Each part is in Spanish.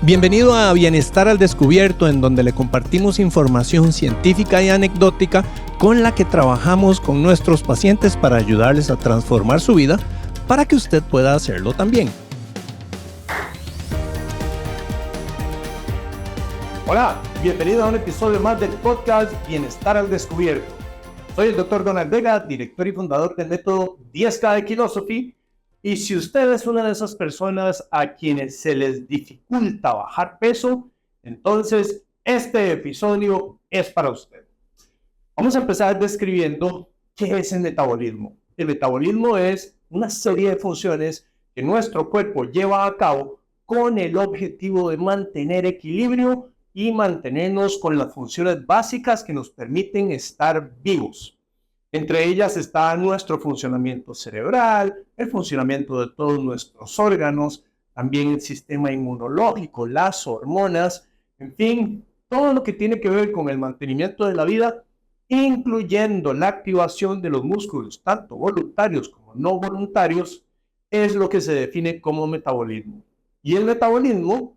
Bienvenido a Bienestar al Descubierto, en donde le compartimos información científica y anecdótica con la que trabajamos con nuestros pacientes para ayudarles a transformar su vida para que usted pueda hacerlo también. Hola, bienvenido a un episodio más del podcast Bienestar al Descubierto. Soy el Dr. Donald Vega, director y fundador del método 10K de Philosophy. Y si usted es una de esas personas a quienes se les dificulta bajar peso, entonces este episodio es para usted. Vamos a empezar describiendo qué es el metabolismo. El metabolismo es una serie de funciones que nuestro cuerpo lleva a cabo con el objetivo de mantener equilibrio y mantenernos con las funciones básicas que nos permiten estar vivos. Entre ellas está nuestro funcionamiento cerebral, el funcionamiento de todos nuestros órganos, también el sistema inmunológico, las hormonas, en fin, todo lo que tiene que ver con el mantenimiento de la vida, incluyendo la activación de los músculos, tanto voluntarios como no voluntarios, es lo que se define como metabolismo. Y el metabolismo,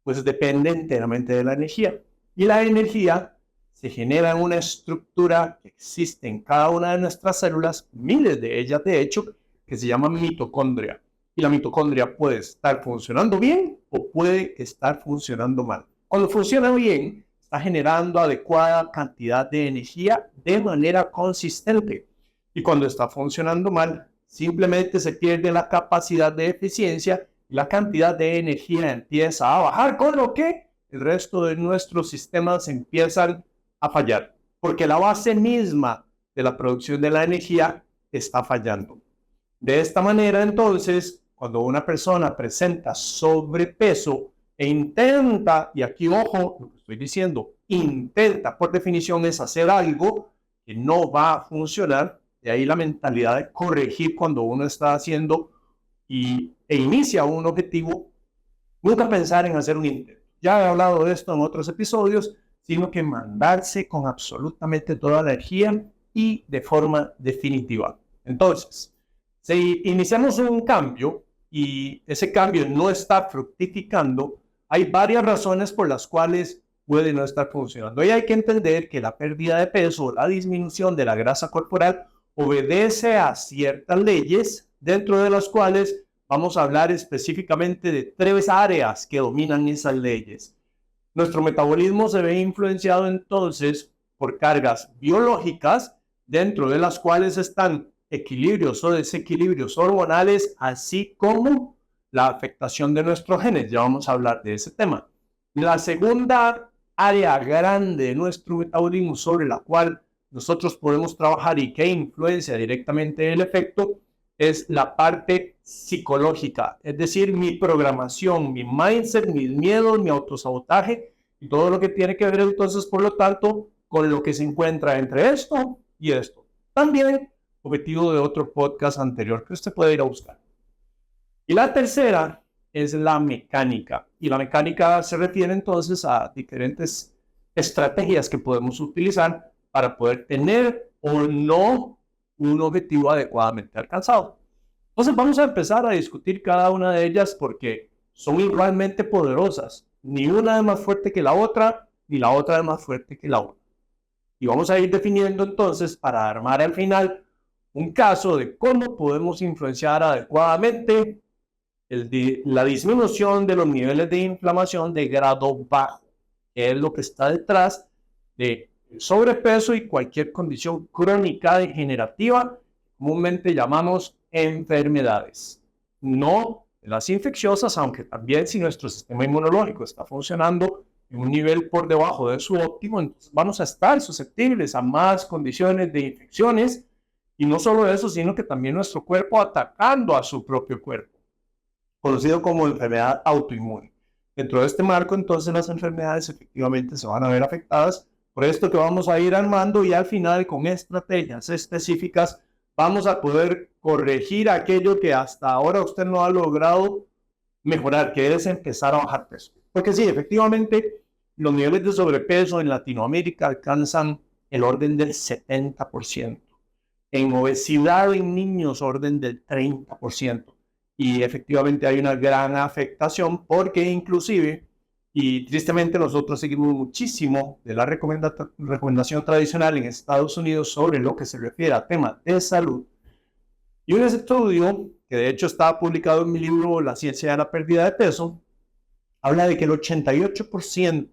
pues depende enteramente de la energía. Y la energía se genera en una estructura que existe en cada una de nuestras células, miles de ellas de hecho, que se llama mitocondria. Y la mitocondria puede estar funcionando bien o puede estar funcionando mal. Cuando funciona bien, está generando adecuada cantidad de energía de manera consistente. Y cuando está funcionando mal, simplemente se pierde la capacidad de eficiencia y la cantidad de energía empieza a bajar, con lo que el resto de nuestros sistemas empiezan a fallar, porque la base misma de la producción de la energía está fallando. De esta manera, entonces, cuando una persona presenta sobrepeso e intenta, y aquí ojo lo que estoy diciendo, intenta, por definición, es hacer algo que no va a funcionar, de ahí la mentalidad de corregir cuando uno está haciendo e inicia un objetivo, nunca pensar en hacer un intento. Ya he hablado de esto en otros episodios, sino que mandarse con absolutamente toda la energía y de forma definitiva. Entonces, si iniciamos un cambio y ese cambio no está fructificando, hay varias razones por las cuales puede no estar funcionando. Y hay que entender que la pérdida de peso, la disminución de la grasa corporal, obedece a ciertas leyes, dentro de las cuales vamos a hablar específicamente de 3 áreas que dominan esas leyes. Nuestro metabolismo se ve influenciado entonces por cargas biológicas, dentro de las cuales están equilibrios o desequilibrios hormonales, así como la afectación de nuestros genes. Ya vamos a hablar de ese tema. La segunda área grande de nuestro metabolismo sobre la cual nosotros podemos trabajar y que influencia directamente el efecto es la parte psicológica, es decir, mi programación, mi mindset, mis miedos, mi autosabotaje y todo lo que tiene que ver entonces, por lo tanto, con lo que se encuentra entre esto y esto. También objetivo de otro podcast anterior que usted puede ir a buscar. Y la tercera es la mecánica. Y la mecánica se refiere entonces a diferentes estrategias que podemos utilizar para poder tener o no un objetivo adecuadamente alcanzado. Entonces vamos a empezar a discutir cada una de ellas porque son igualmente poderosas. Ni una es más fuerte que la otra, ni la otra es más fuerte que la una. Y vamos a ir definiendo entonces, para armar al final un caso de cómo podemos influenciar adecuadamente la disminución de los niveles de inflamación de grado bajo, que es lo que está detrás de sobrepeso y cualquier condición crónica degenerativa, comúnmente llamamos enfermedades. No las infecciosas, aunque también si nuestro sistema inmunológico está funcionando en un nivel por debajo de su óptimo, entonces vamos a estar susceptibles a más condiciones de infecciones, y no solo eso, sino que también nuestro cuerpo atacando a su propio cuerpo, conocido como enfermedad autoinmune. Dentro de este marco, entonces, las enfermedades efectivamente se van a ver afectadas por esto que vamos a ir armando, y al final, con estrategias específicas, vamos a poder corregir aquello que hasta ahora usted no ha logrado mejorar, que es empezar a bajar peso. Porque sí, efectivamente, los niveles de sobrepeso en Latinoamérica alcanzan el orden del 70%. En obesidad en niños, orden del 30%. Y efectivamente hay una gran afectación porque inclusive Y tristemente nosotros seguimos muchísimo de la recomendación tradicional en Estados Unidos sobre lo que se refiere a temas de salud. Y un estudio, que de hecho está publicado en mi libro La ciencia de la pérdida de peso, habla de que el 88%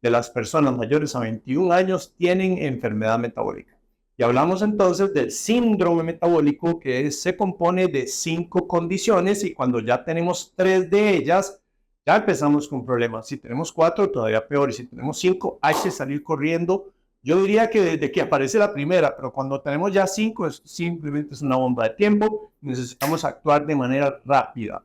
de las personas mayores a 21 años tienen enfermedad metabólica. Y hablamos entonces del síndrome metabólico, que se compone de 5 condiciones, y cuando ya tenemos 3 de ellas, ya empezamos con problemas. Si tenemos 4, todavía peor, y si tenemos 5, hay que salir corriendo. Yo diría que desde que aparece la primera, pero cuando tenemos ya 5, simplemente es una bomba de tiempo. Necesitamos actuar de manera rápida.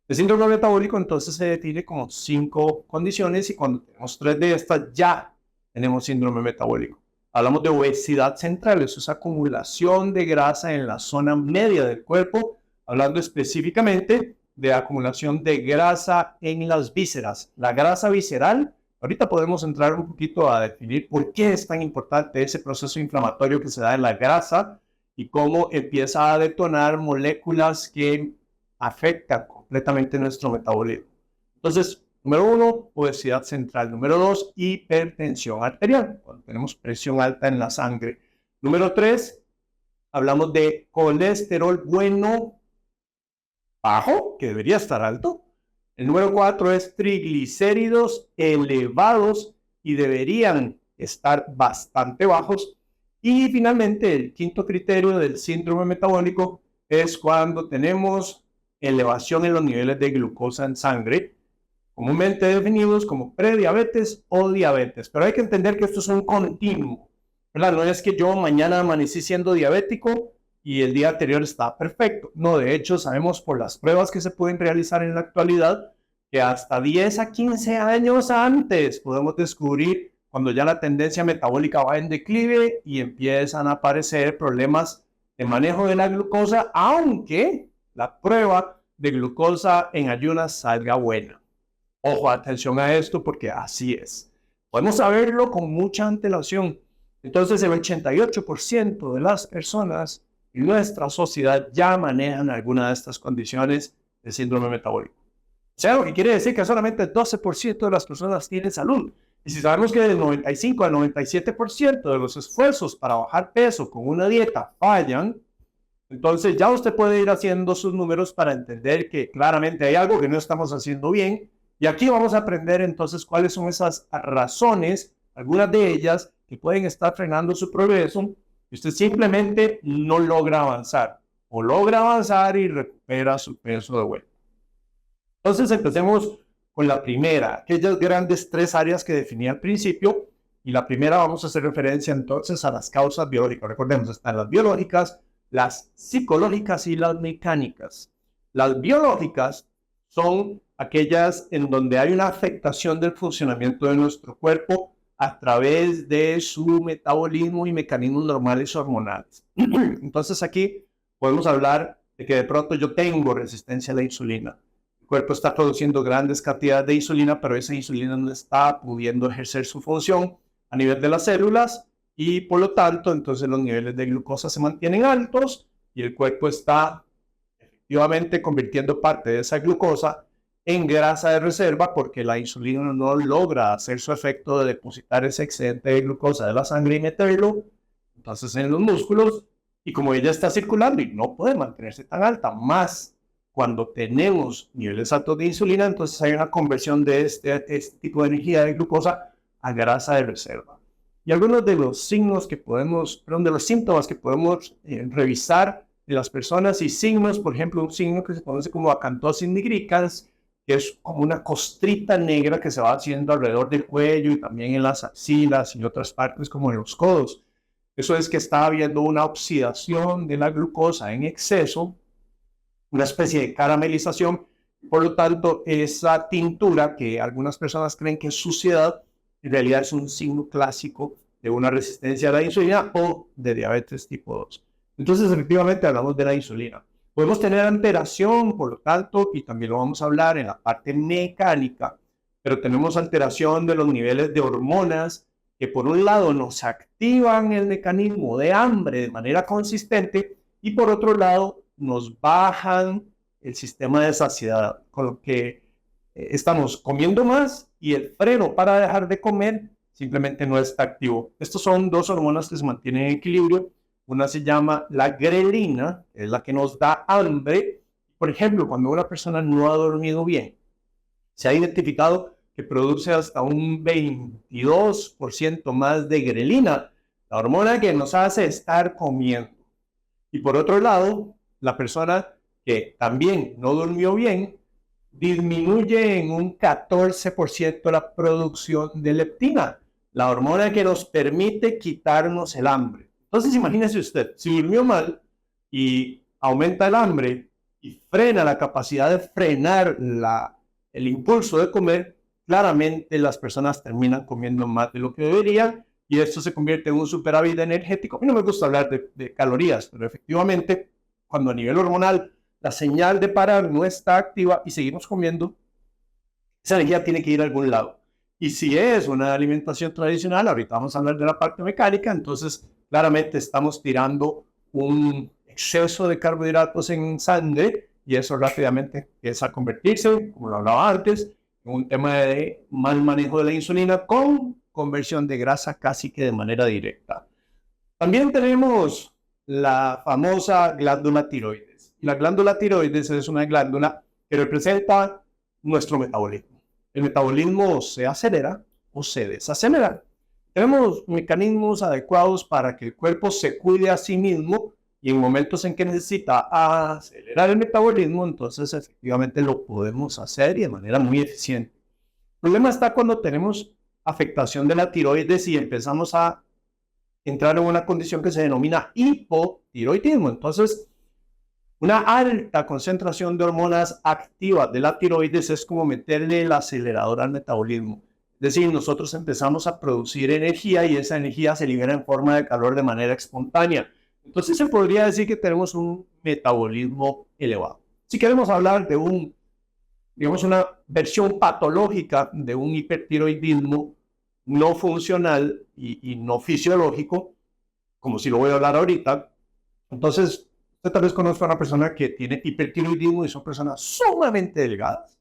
El síndrome metabólico entonces se define como 5 condiciones, y cuando tenemos 3 de estas ya tenemos síndrome metabólico. Hablamos de obesidad central, eso es acumulación de grasa en la zona media del cuerpo, hablando específicamente de acumulación de grasa en las vísceras. La grasa visceral, ahorita podemos entrar un poquito a definir por qué es tan importante ese proceso inflamatorio que se da en la grasa y cómo empieza a detonar moléculas que afectan completamente nuestro metabolismo. Entonces, número 1, obesidad central. Número 2, hipertensión arterial, cuando tenemos presión alta en la sangre. Número 3, hablamos de colesterol bueno bajo, que debería estar alto. El número 4 es triglicéridos elevados y deberían estar bastante bajos. Y finalmente, el quinto criterio del síndrome metabólico es cuando tenemos elevación en los niveles de glucosa en sangre, comúnmente definidos como prediabetes o diabetes. Pero hay que entender que esto es un continuo, ¿verdad? No es que yo mañana amanecí siendo diabético y el día anterior estaba perfecto. No, de hecho, sabemos por las pruebas que se pueden realizar en la actualidad que hasta 10 a 15 años antes podemos descubrir cuando ya la tendencia metabólica va en declive y empiezan a aparecer problemas de manejo de la glucosa, aunque la prueba de glucosa en ayunas salga buena. Ojo, atención a esto porque así es. Podemos saberlo con mucha antelación. Entonces, el 88% de las personas en nuestra sociedad ya manejan alguna de estas condiciones de síndrome metabólico. O sea, lo que quiere decir que solamente el 12% de las personas tienen salud. Y si sabemos que del 95 al 97% de los esfuerzos para bajar peso con una dieta fallan, entonces ya usted puede ir haciendo sus números para entender que claramente hay algo que no estamos haciendo bien. Y aquí vamos a aprender entonces cuáles son esas razones, algunas de ellas que pueden estar frenando su progreso, y usted simplemente no logra avanzar, o logra avanzar y recupera su peso de vuelta. Entonces empecemos con la primera, aquellas grandes 3 áreas que definí al principio, y la primera vamos a hacer referencia entonces a las causas biológicas. Recordemos, están las biológicas, las psicológicas y las mecánicas. Las biológicas son aquellas en donde hay una afectación del funcionamiento de nuestro cuerpo a través de su metabolismo y mecanismos normales hormonales. Entonces aquí podemos hablar de que de pronto yo tengo resistencia a la insulina. El cuerpo está produciendo grandes cantidades de insulina, pero esa insulina no está pudiendo ejercer su función a nivel de las células y por lo tanto entonces los niveles de glucosa se mantienen altos y el cuerpo está efectivamente convirtiendo parte de esa glucosa en grasa de reserva porque la insulina no logra hacer su efecto de depositar ese excedente de glucosa de la sangre y meterlo entonces en los músculos, y como ella está circulando y no puede mantenerse tan alta, más cuando tenemos niveles altos de insulina, entonces hay una conversión de este tipo de energía de glucosa a grasa de reserva. Y algunos de los signos que podemos, de los síntomas que podemos revisar de las personas y signos, por ejemplo, un signo que se conoce como acantosis nigricans, que es como una costrita negra que se va haciendo alrededor del cuello y también en las axilas y otras partes como en los codos. Eso es que está habiendo una oxidación de la glucosa en exceso, una especie de caramelización. Por lo tanto, esa tintura que algunas personas creen que es suciedad, en realidad es un signo clásico de una resistencia a la insulina o de diabetes tipo 2. Entonces, efectivamente, hablamos de la insulina. Podemos tener alteración, por lo tanto, y también lo vamos a hablar en la parte mecánica, pero tenemos alteración de los niveles de hormonas que por un lado nos activan el mecanismo de hambre de manera consistente y por otro lado nos bajan el sistema de saciedad, con lo que estamos comiendo más y el freno para dejar de comer simplemente no está activo. Estos son dos hormonas que se mantienen en equilibrio. Una se llama la grelina, que es la que nos da hambre. Por ejemplo, cuando una persona no ha dormido bien, se ha identificado que produce hasta un 22% más de grelina, la hormona que nos hace estar comiendo. Y por otro lado, la persona que también no durmió bien, disminuye en un 14% la producción de leptina, la hormona que nos permite quitarnos el hambre. Entonces imagínese usted, si durmió mal y aumenta el hambre y frena la capacidad de frenar el impulso de comer, claramente las personas terminan comiendo más de lo que deberían y esto se convierte en un superávit energético. A mí no me gusta hablar de calorías, pero efectivamente, cuando a nivel hormonal la señal de parar no está activa y seguimos comiendo, esa energía tiene que ir a algún lado. Y si es una alimentación tradicional, ahorita vamos a hablar de la parte mecánica, entonces claramente estamos tirando un exceso de carbohidratos en sangre y eso rápidamente empieza a convertirse, como lo hablaba antes, en un tema de mal manejo de la insulina con conversión de grasa casi que de manera directa. También tenemos la famosa glándula tiroides. La glándula tiroides es una glándula que representa nuestro metabolismo. El metabolismo se acelera o se desacelera. Tenemos mecanismos adecuados para que el cuerpo se cuide a sí mismo y en momentos en que necesita acelerar el metabolismo, entonces efectivamente lo podemos hacer y de manera muy eficiente. El problema está cuando tenemos afectación de la tiroides y empezamos a entrar en una condición que se denomina hipotiroidismo. Entonces, una alta concentración de hormonas activas de la tiroides es como meterle el acelerador al metabolismo. Es decir, nosotros empezamos a producir energía y esa energía se libera en forma de calor de manera espontánea. Entonces se podría decir que tenemos un metabolismo elevado. Si queremos hablar de digamos, una versión patológica de un hipertiroidismo no funcional y no fisiológico, como si lo voy a hablar ahorita, entonces usted tal vez conozca a una persona que tiene hipertiroidismo y son personas sumamente delgadas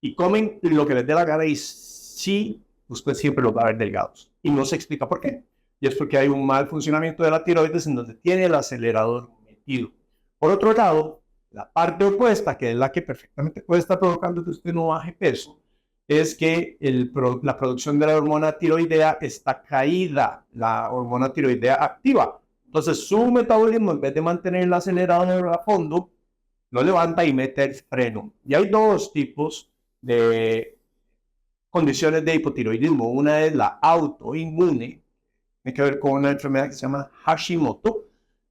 y comen lo que les dé la gana y sí, usted siempre los va a ver delgados y no se explica por qué. Y es porque hay un mal funcionamiento de la tiroides en donde tiene el acelerador metido. Por otro lado, la parte opuesta, que es la que perfectamente puede estar provocando que usted no baje peso, es que la producción de la hormona tiroidea está caída, la hormona tiroidea activa. Entonces su metabolismo, en vez de mantener el acelerador a fondo, lo levanta y mete el freno. Y hay dos tipos de condiciones de hipotiroidismo. Una es la autoinmune, tiene que ver con una enfermedad que se llama Hashimoto,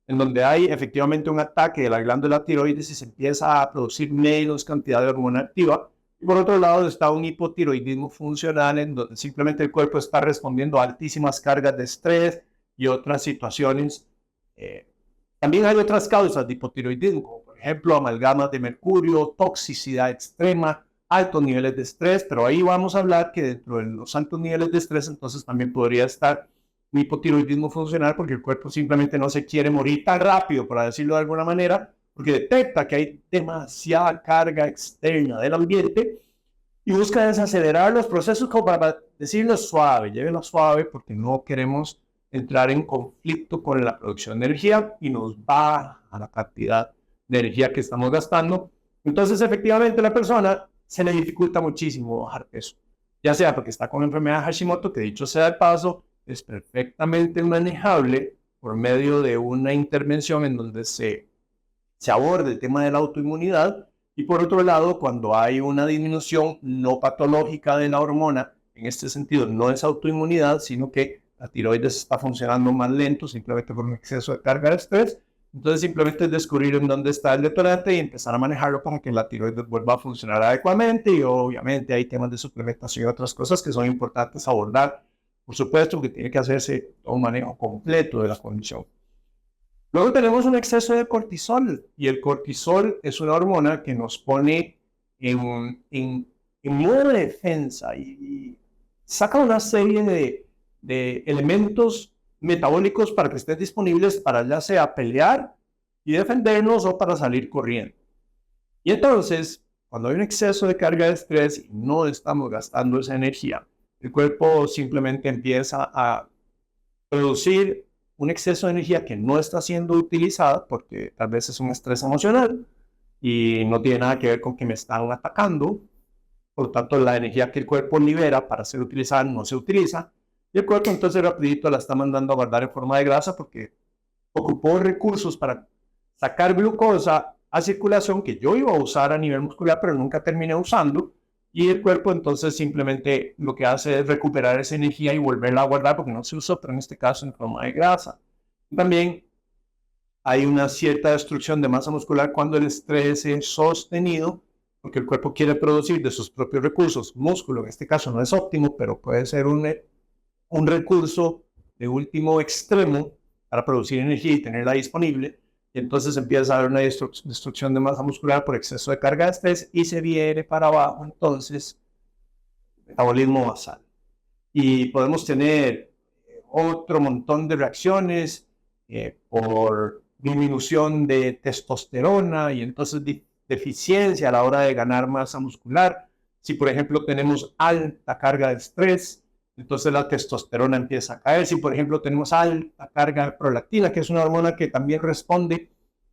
en donde hay efectivamente un ataque de la glándula tiroides y se empieza a producir menos cantidad de hormona activa. Y por otro lado está un hipotiroidismo funcional, en donde simplemente el cuerpo está respondiendo a altísimas cargas de estrés y otras situaciones. También hay otras causas de hipotiroidismo, como por ejemplo amalgamas de mercurio, toxicidad extrema, altos niveles de estrés, pero ahí vamos a hablar que dentro de los altos niveles de estrés entonces también podría estar un hipotiroidismo funcional porque el cuerpo simplemente no se quiere morir tan rápido, por decirlo de alguna manera, porque detecta que hay demasiada carga externa del ambiente y busca desacelerar los procesos como para decirlo suave, llévenlo suave porque no queremos entrar en conflicto con la producción de energía y nos baja la cantidad de energía que estamos gastando. Entonces efectivamente la persona se le dificulta muchísimo bajar peso, ya sea porque está con enfermedad de Hashimoto, que dicho sea de paso, es perfectamente manejable por medio de una intervención en donde se aborde el tema de la autoinmunidad y por otro lado, cuando hay una disminución no patológica de la hormona, en este sentido no es autoinmunidad, sino que la tiroides está funcionando más lento simplemente por un exceso de carga de estrés, entonces simplemente es descubrir en dónde está el detonante y empezar a manejarlo para que la tiroides vuelva a funcionar adecuadamente y obviamente hay temas de suplementación y otras cosas que son importantes abordar. Por supuesto que tiene que hacerse un manejo completo de la condición. Luego tenemos un exceso de cortisol y el cortisol es una hormona que nos pone en modo de defensa y saca una serie de elementos metabólicos para que estén disponibles para ya sea pelear y defendernos o para salir corriendo. Y entonces, cuando hay un exceso de carga de estrés y no estamos gastando esa energía, el cuerpo simplemente empieza a producir un exceso de energía que no está siendo utilizada porque tal vez es un estrés emocional y no tiene nada que ver con que me están atacando. Por lo tanto, la energía que el cuerpo libera para ser utilizada no se utiliza. Y el cuerpo entonces rapidito la está mandando a guardar en forma de grasa porque ocupó recursos para sacar glucosa a circulación que yo iba a usar a nivel muscular, pero nunca terminé usando. Y el cuerpo entonces simplemente lo que hace es recuperar esa energía y volverla a guardar porque no se usó, pero en este caso en forma de grasa. También hay una cierta destrucción de masa muscular cuando el estrés es sostenido, porque el cuerpo quiere producir de sus propios recursos. Músculo en este caso no es óptimo, pero puede ser un recurso de último extremo para producir energía y tenerla disponible. Y entonces empieza a haber una destrucción de masa muscular por exceso de carga de estrés y se viene para abajo entonces metabolismo basal. Y podemos tener otro montón de reacciones por disminución de testosterona y entonces deficiencia a la hora de ganar masa muscular. Si por ejemplo tenemos alta carga de estrés, entonces la testosterona empieza a caer. Si por ejemplo tenemos alta carga de prolactina, que es una hormona que también responde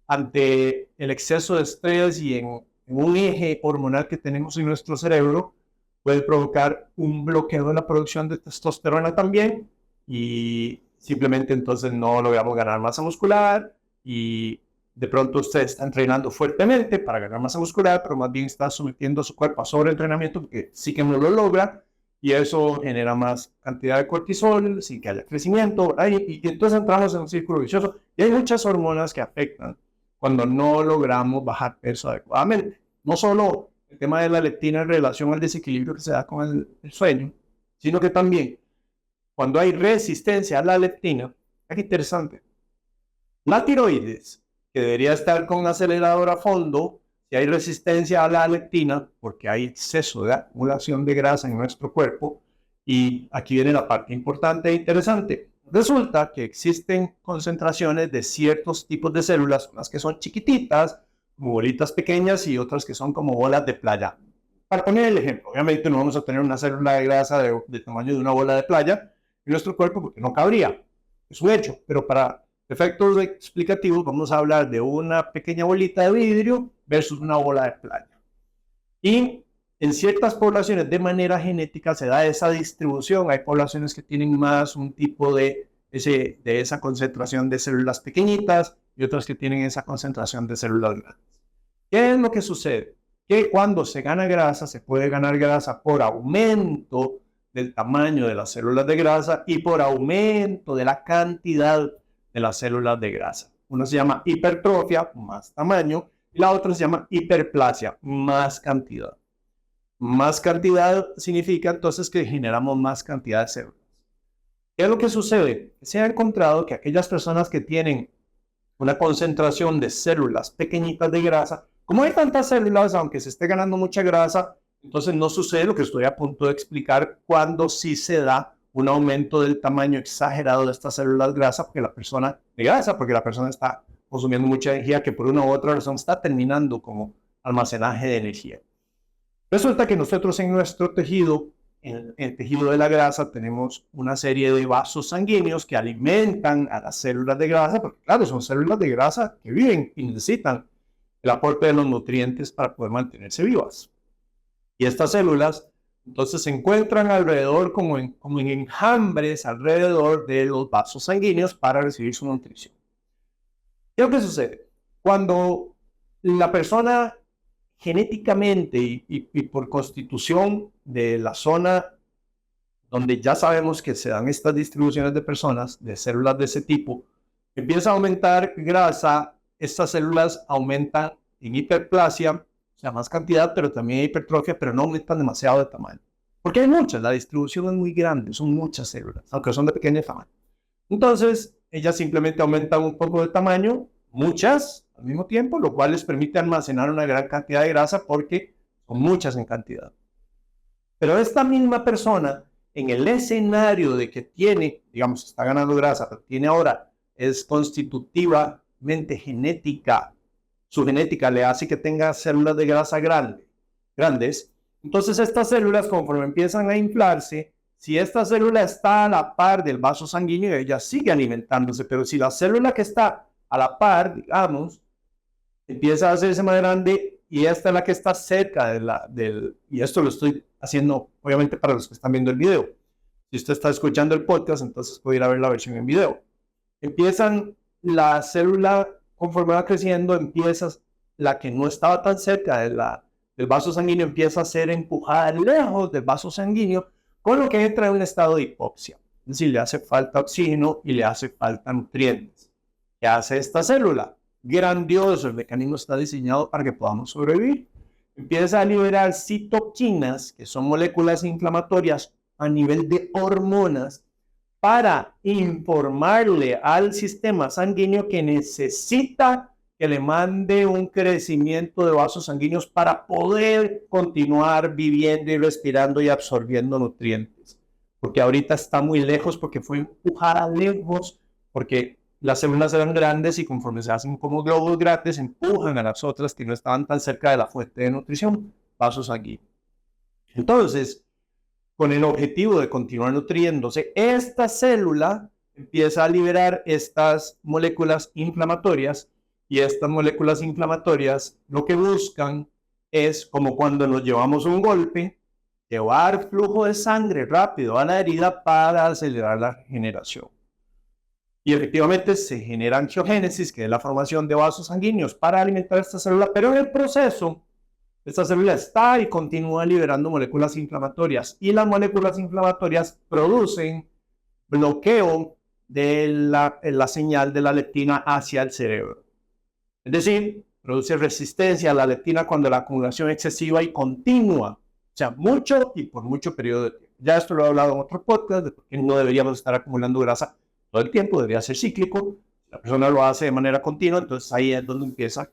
ante el exceso de estrés y en un eje hormonal que tenemos en nuestro cerebro, puede provocar un bloqueo de la producción de testosterona también y simplemente entonces no logramos ganar masa muscular y de pronto usted está entrenando fuertemente para ganar masa muscular, pero más bien está sometiendo a su cuerpo a sobreentrenamiento porque sí que no lo logra y eso genera más cantidad de cortisol sin que haya crecimiento y entonces entramos en un círculo vicioso y hay muchas hormonas que afectan cuando no logramos bajar peso adecuadamente. No solo el tema de la leptina en relación al desequilibrio que se da con el sueño, sino que también cuando hay resistencia a la leptina, es interesante, la tiroides, que debería estar con un acelerador a fondo, si hay resistencia a la leptina, porque hay exceso de acumulación de grasa en nuestro cuerpo, y aquí viene la parte importante e interesante. Resulta que existen concentraciones de ciertos tipos de células, unas que son chiquititas, como bolitas pequeñas, y otras que son como bolas de playa. Para poner el ejemplo, obviamente no vamos a tener una célula de grasa de tamaño de una bola de playa en nuestro cuerpo porque no cabría. Es un hecho, pero para efectos explicativos vamos a hablar de una pequeña bolita de vidrio versus una bola de playa. Y en ciertas poblaciones de manera genética se da esa distribución. Hay poblaciones que tienen más un tipo de esa concentración de células pequeñitas y otras que tienen esa concentración de células grandes. ¿Qué es lo que sucede? Que cuando se gana grasa, se puede ganar grasa por aumento del tamaño de las células de grasa y por aumento de la cantidad de las células de grasa. Una se llama hipertrofia, más tamaño, y la otra se llama hiperplasia, más cantidad. Más cantidad significa entonces que generamos más cantidad de células. ¿Qué es lo que sucede? Se ha encontrado que aquellas personas que tienen una concentración de células pequeñitas de grasa, como hay tantas células, aunque se esté ganando mucha grasa, entonces no sucede lo que estoy a punto de explicar cuando sí se da un aumento del tamaño exagerado de estas células grasa porque la persona está consumiendo mucha energía que por una u otra razón está terminando como almacenaje de energía. Resulta que nosotros en nuestro tejido, en el tejido de la grasa, tenemos una serie de vasos sanguíneos que alimentan a las células de grasa, porque claro, son células de grasa que viven y necesitan el aporte de los nutrientes para poder mantenerse vivas. Y estas células entonces se encuentran alrededor como en enjambres alrededor de los vasos sanguíneos para recibir su nutrición. ¿Qué es lo que sucede? Cuando la persona genéticamente y por constitución de la zona donde ya sabemos que se dan estas distribuciones de personas, de células de ese tipo, empieza a aumentar grasa, estas células aumentan en hiperplasia, o sea, más cantidad, pero también hay hipertrofia, pero no aumentan demasiado de tamaño. Porque hay muchas, la distribución es muy grande, son muchas células, aunque son de pequeño tamaño. Entonces, ellas simplemente aumentan un poco de tamaño, muchas al mismo tiempo, lo cual les permite almacenar una gran cantidad de grasa porque son muchas en cantidad. Pero esta misma persona, en el escenario de que tiene, digamos, está ganando grasa, pero tiene ahora, es constitutivamente genética, su genética le hace que tenga células de grasa grande grandes. Entonces estas células, conforme empiezan a inflarse, si esta célula está a la par del vaso sanguíneo, ella sigue alimentándose, pero si la célula que está a la par, digamos, empieza a hacerse más grande y esta es la que está cerca y esto lo estoy haciendo obviamente para los que están viendo el video. Si usted está escuchando el podcast, entonces puede ir a ver la versión en video. Empiezan la célula, conforme va creciendo, empieza la que no estaba tan cerca del vaso sanguíneo, empieza a ser empujada lejos del vaso sanguíneo, con lo que entra en un estado de hipoxia. Es decir, le hace falta oxígeno y le hace falta nutrientes. ¿Qué hace esta célula? Grandioso, el mecanismo está diseñado para que podamos sobrevivir. Empieza a liberar citoquinas, que son moléculas inflamatorias a nivel de hormonas, para informarle al sistema sanguíneo que necesita que le mande un crecimiento de vasos sanguíneos para poder continuar viviendo y respirando y absorbiendo nutrientes. Porque ahorita está muy lejos, porque fue empujada lejos, porque las células eran grandes y conforme se hacen como globos grandes, empujan a las otras que no estaban tan cerca de la fuente de nutrición, vasos sanguíneos. Entonces, con el objetivo de continuar nutriéndose, esta célula empieza a liberar estas moléculas inflamatorias y estas moléculas inflamatorias lo que buscan es, como cuando nos llevamos un golpe, llevar flujo de sangre rápido a la herida para acelerar la regeneración. Y efectivamente se genera angiogénesis, que es la formación de vasos sanguíneos para alimentar esta célula, pero en el proceso esta célula está y continúa liberando moléculas inflamatorias y las moléculas inflamatorias producen bloqueo de la señal de la leptina hacia el cerebro. Es decir, produce resistencia a la leptina cuando la acumulación es excesiva y continua, o sea, mucho y por mucho periodo de tiempo. Ya esto lo he hablado en otro podcast, de por qué no deberíamos estar acumulando grasa todo el tiempo, debería ser cíclico. Si la persona lo hace de manera continua, entonces ahí es donde empieza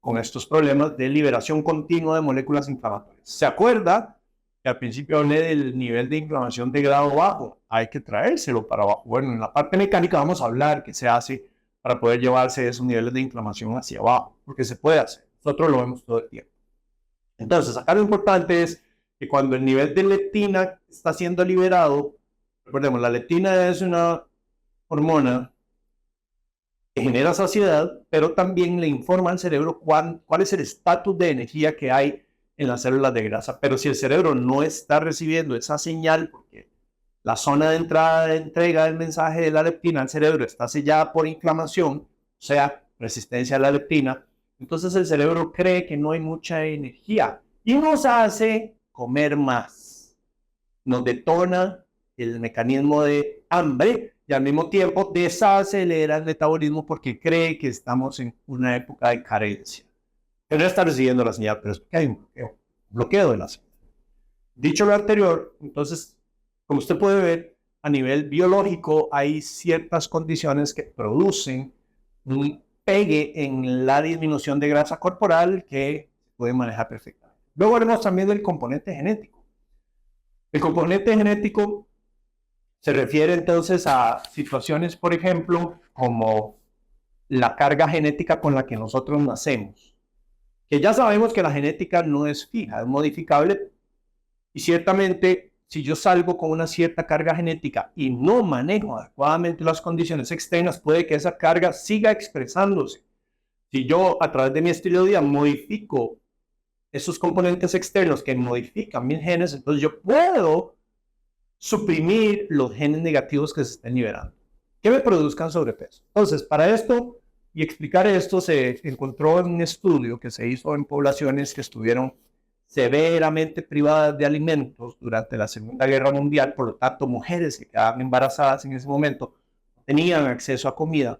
con estos problemas de liberación continua de moléculas inflamatorias. ¿Se acuerda que al principio hablé del nivel de inflamación de grado bajo? Hay que traérselo para abajo. Bueno, en la parte mecánica vamos a hablar qué se hace para poder llevarse esos niveles de inflamación hacia abajo, porque se puede hacer. Nosotros lo vemos todo el tiempo. Entonces, acá lo importante es que cuando el nivel de leptina está siendo liberado, recordemos, la leptina es una hormona que genera saciedad, pero también le informa al cerebro cuál es el estatus de energía que hay en las células de grasa. Pero si el cerebro no está recibiendo esa señal, porque la zona de entrada de entrega del mensaje de la leptina al cerebro está sellada por inflamación, o sea, resistencia a la leptina, entonces el cerebro cree que no hay mucha energía y nos hace comer más. Nos detona el mecanismo de hambre y al mismo tiempo desacelera el metabolismo porque cree que estamos en una época de carencia. Que no está recibiendo la señal, pero es porque hay un bloqueo de la señal. Dicho lo anterior, entonces, como usted puede ver, a nivel biológico hay ciertas condiciones que producen un pegue en la disminución de grasa corporal que se puede manejar perfectamente. Luego hablemos también del componente genético. El componente genético se refiere entonces a situaciones, por ejemplo, como la carga genética con la que nosotros nacemos. Que ya sabemos que la genética no es fija, es modificable. Y ciertamente, si yo salgo con una cierta carga genética y no manejo adecuadamente las condiciones externas, puede que esa carga siga expresándose. Si yo, a través de mi estilo de vida, modifico esos componentes externos que modifican mis genes, entonces yo puedo suprimir los genes negativos que se estén liberando, que me produzcan sobrepeso. Entonces, para esto y explicar esto, se encontró en un estudio que se hizo en poblaciones que estuvieron severamente privadas de alimentos durante la Segunda Guerra Mundial, por lo tanto, mujeres que quedaban embarazadas en ese momento tenían acceso a comida.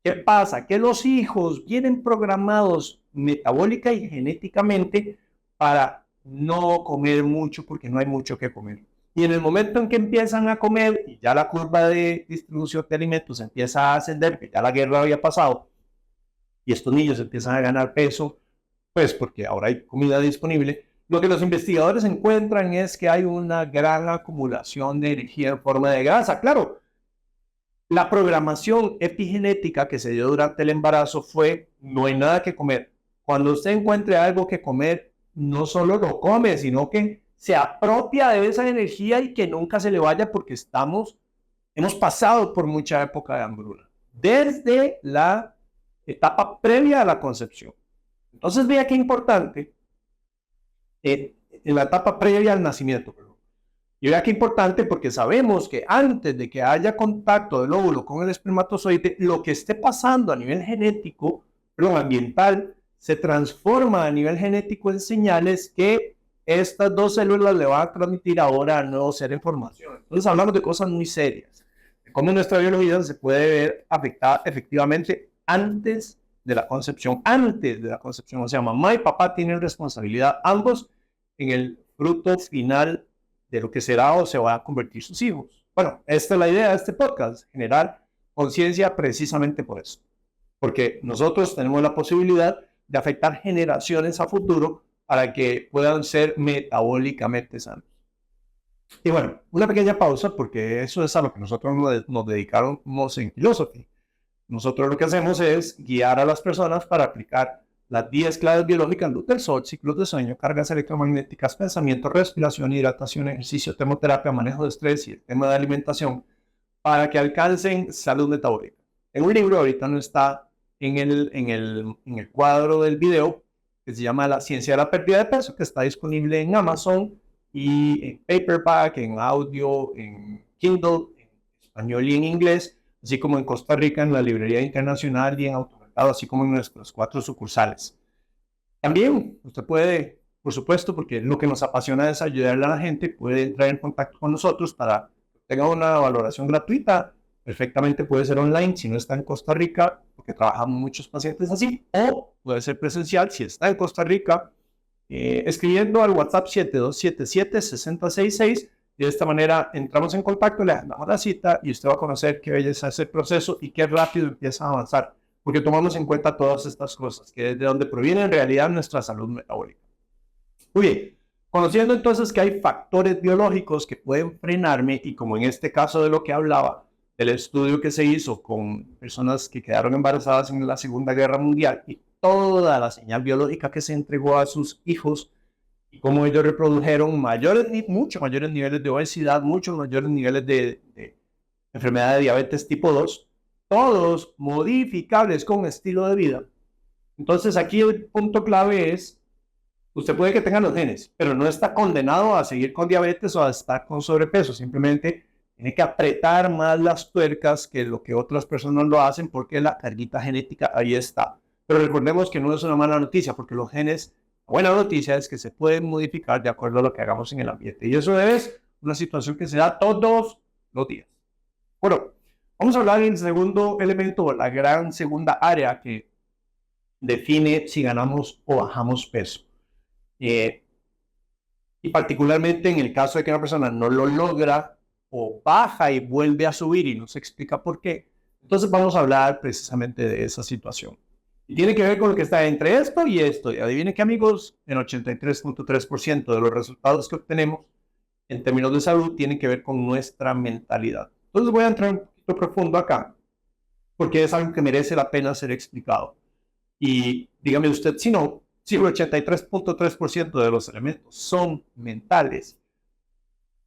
¿Qué pasa? Que los hijos vienen programados metabólica y genéticamente para no comer mucho porque no hay mucho que comer. Y en el momento en que empiezan a comer y ya la curva de distribución de alimentos empieza a ascender, que ya la guerra había pasado, y estos niños empiezan a ganar peso, pues porque ahora hay comida disponible, lo que los investigadores encuentran es que hay una gran acumulación de energía en forma de grasa. Claro, la programación epigenética que se dio durante el embarazo fue: no hay nada que comer. Cuando usted encuentre algo que comer, no solo lo come, sino que se apropia de esa energía y que nunca se le vaya porque hemos pasado por mucha época de hambruna, desde la etapa previa a la concepción. Entonces, vea qué importante, en la etapa previa al nacimiento, perdón. Y vea qué importante porque sabemos que antes de que haya contacto del óvulo con el espermatozoide, lo que esté pasando a nivel genético, perdón, ambiental, se transforma a nivel genético en señales que estas dos células le van a transmitir ahora al nuevo ser en formación. Entonces hablamos de cosas muy serias, de cómo nuestra biología se puede ver afectada efectivamente antes de la concepción. O sea, mamá y papá tienen responsabilidad ambos en el fruto final de lo que será o se van a convertir sus hijos. Bueno, esta es la idea de este podcast, generar conciencia precisamente por eso. Porque nosotros tenemos la posibilidad de afectar generaciones a futuro para que puedan ser metabólicamente sanos. Y bueno, una pequeña pausa porque eso es a lo que nosotros nos dedicamos en Philosophy. Nosotros lo que hacemos es guiar a las personas para aplicar las 10 claves biológicas, luz del sol, ciclos de sueño, cargas electromagnéticas, pensamiento, respiración, hidratación, ejercicio, termoterapia, manejo de estrés y el tema de alimentación para que alcancen salud metabólica. En un libro, ahorita no está en el cuadro del video, que se llama La ciencia de la pérdida de peso, que está disponible en Amazon y en paperback, en audio, en Kindle, en español y en inglés, así como en Costa Rica, en la librería internacional y en automercado, así como en nuestras 4 sucursales. También usted puede, por supuesto, porque lo que nos apasiona es ayudarle a la gente, puede entrar en contacto con nosotros para que tenga una valoración gratuita. Perfectamente puede ser online si no está en Costa Rica, porque trabajamos muchos pacientes así, o puede ser presencial si está en Costa Rica, escribiendo al WhatsApp 7277-6066. Y de esta manera entramos en contacto, le damos la cita y usted va a conocer qué belleza es el proceso y qué rápido empieza a avanzar, porque tomamos en cuenta todas estas cosas, que es de donde proviene en realidad nuestra salud metabólica. Muy bien, conociendo entonces que hay factores biológicos que pueden frenarme, y como en este caso de lo que hablaba, del estudio que se hizo con personas que quedaron embarazadas en la Segunda Guerra Mundial y toda la señal biológica que se entregó a sus hijos, y cómo ellos reprodujeron muchos mayores niveles de obesidad, muchos mayores niveles de enfermedad de diabetes tipo 2, todos modificables con estilo de vida. Entonces aquí el punto clave es, usted puede que tenga los genes, pero no está condenado a seguir con diabetes o a estar con sobrepeso, simplemente tiene que apretar más las tuercas que lo que otras personas lo hacen, porque la carguita genética ahí está. Pero recordemos que no es una mala noticia, porque los genes, la buena noticia es que se pueden modificar de acuerdo a lo que hagamos en el ambiente. Y eso es una situación que se da todos los días. Bueno, vamos a hablar del segundo elemento, la gran segunda área que define si ganamos o bajamos peso. Y particularmente en el caso de que una persona no lo logra o baja y vuelve a subir y no se explica por qué, entonces vamos a hablar precisamente de esa situación. Y tiene que ver con lo que está entre esto y esto. Y adivinen que, amigos, el 83.3% de los resultados que obtenemos en términos de salud tienen que ver con nuestra mentalidad. Entonces voy a entrar un poquito profundo acá, porque es algo que merece la pena ser explicado. Y dígame usted, si el 83.3% de los elementos son mentales,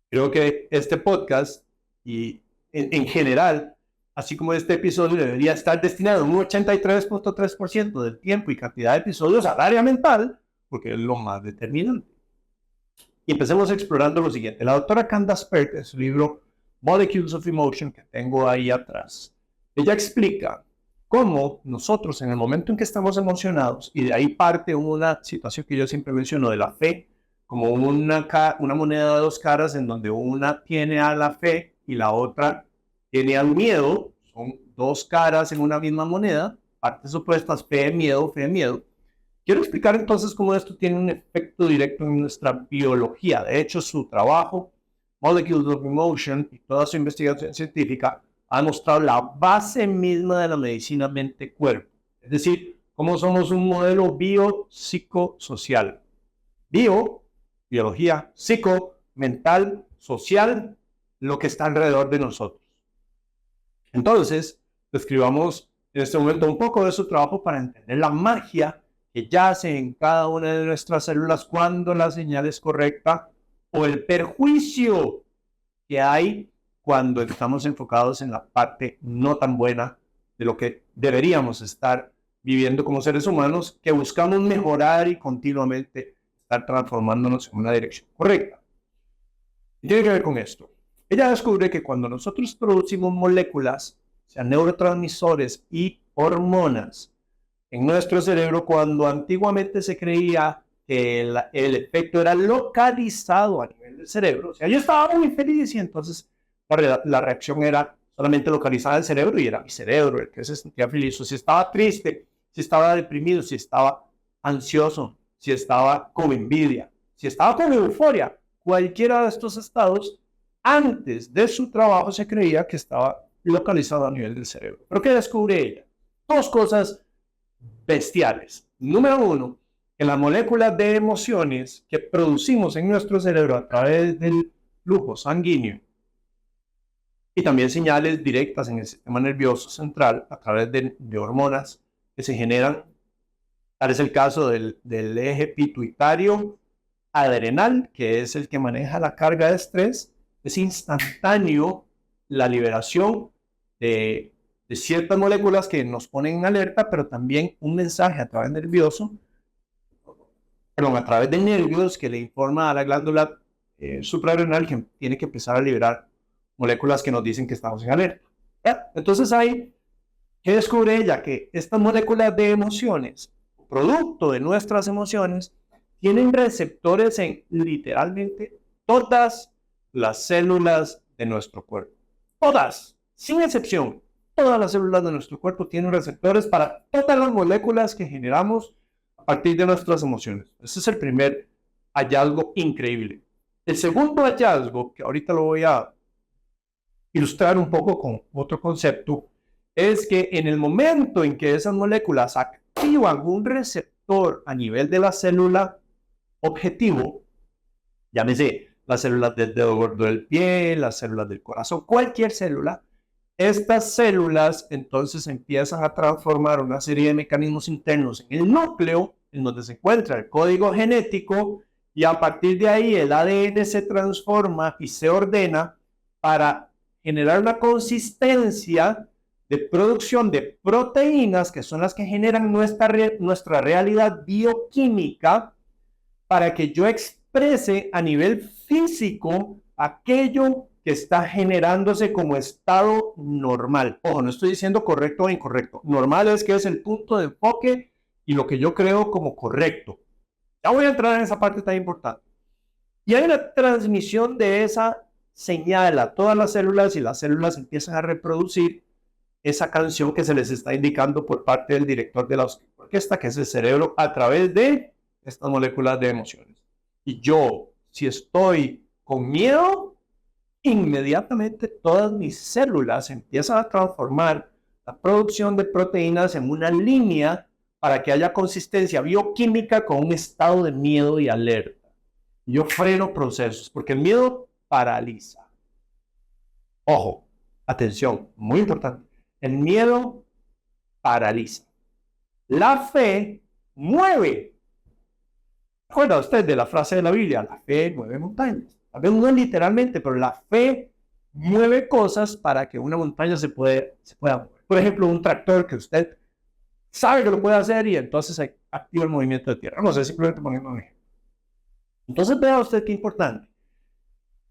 creo que este podcast y en general, así como este episodio, debería estar destinado un 83.3% del tiempo y cantidad de episodios al área mental, porque es lo más determinante. Y empecemos explorando lo siguiente. La doctora Candace Pert, en su libro Molecules of Emotion, que tengo ahí atrás, ella explica cómo nosotros en el momento en que estamos emocionados, y de ahí parte una situación que yo siempre menciono de la fe, como una moneda de dos caras, en donde una tiene a la fe y la otra tiene al miedo. Son dos caras en una misma moneda, partes opuestas, fe, miedo, fe, miedo. Quiero explicar entonces cómo esto tiene un efecto directo en nuestra biología. De hecho, su trabajo, Molecules of Emotion, y toda su investigación científica ha mostrado la base misma de la medicina mente-cuerpo. Es decir, cómo somos un modelo biopsicosocial. Biología, psico, mental, social, lo que está alrededor de nosotros. Entonces, describamos en este momento un poco de su trabajo para entender la magia que yace en cada una de nuestras células cuando la señal es correcta, o el perjuicio que hay cuando estamos enfocados en la parte no tan buena de lo que deberíamos estar viviendo como seres humanos, que buscamos mejorar y continuamente estar transformándonos en una dirección correcta. ¿Qué tiene que ver con esto? Ella descubre que cuando nosotros producimos moléculas, o sea, neurotransmisores y hormonas, en nuestro cerebro, cuando antiguamente se creía que el efecto era localizado a nivel del cerebro, o sea, yo estaba muy feliz y entonces la reacción era solamente localizada en el cerebro y era mi cerebro el que se sentía feliz, o si estaba triste, si estaba deprimido, si estaba ansioso, si estaba con envidia, si estaba con euforia, cualquiera de estos estados, antes de su trabajo se creía que estaba localizado a nivel del cerebro. ¿Pero qué descubre ella? Dos cosas bestiales. Número uno, que las moléculas de emociones que producimos en nuestro cerebro a través del flujo sanguíneo y también señales directas en el sistema nervioso central a través de hormonas que se generan, tal es el caso del eje pituitario adrenal, que es el que maneja la carga de estrés. Es instantáneo la liberación de ciertas moléculas que nos ponen en alerta, pero también un mensaje a través a través de nervios que le informa a la glándula suprarrenal que tiene que empezar a liberar moléculas que nos dicen que estamos en alerta. Entonces ¿qué descubre ella? Que estas moléculas de emociones, producto de nuestras emociones, tienen receptores en literalmente todas las células de nuestro cuerpo. Todas, sin excepción. Todas las células de nuestro cuerpo tienen receptores para todas las moléculas que generamos a partir de nuestras emociones. Ese es el primer hallazgo increíble. El segundo hallazgo, que ahorita lo voy a ilustrar un poco con otro concepto, es que en el momento en que esas moléculas activan un receptor a nivel de la célula objetivo, llámese las células del dedo gordo del pie, las células del corazón, cualquier célula, estas células entonces empiezan a transformar una serie de mecanismos internos en el núcleo, en donde se encuentra el código genético, y a partir de ahí el ADN se transforma y se ordena para generar una consistencia de producción de proteínas, que son las que generan nuestra realidad bioquímica, para que yo exprese a nivel físico aquello que está generándose como estado normal. Ojo, no estoy diciendo correcto o incorrecto. Normal es que es el punto de enfoque y lo que yo creo como correcto. Ya voy a entrar en esa parte tan importante. Y hay una transmisión de esa señal a todas las células y las células empiezan a reproducir esa canción que se les está indicando por parte del director de la orquesta, que es el cerebro, a través de estas moléculas de emociones. Y yo, si estoy con miedo, inmediatamente todas mis células empiezan a transformar la producción de proteínas en una línea para que haya consistencia bioquímica con un estado de miedo y alerta. Yo freno procesos, porque el miedo paraliza. Ojo, atención, muy importante. El miedo paraliza. La fe mueve. ¿Recuerda usted de la frase de la Biblia? La fe mueve montañas. Tal vez no literalmente, pero la fe mueve cosas para que una montaña se pueda mover. Por ejemplo, un tractor que usted sabe que lo puede hacer y entonces activa el movimiento de tierra. No sé, simplemente poniendo un ejemplo. Entonces vea usted qué importante.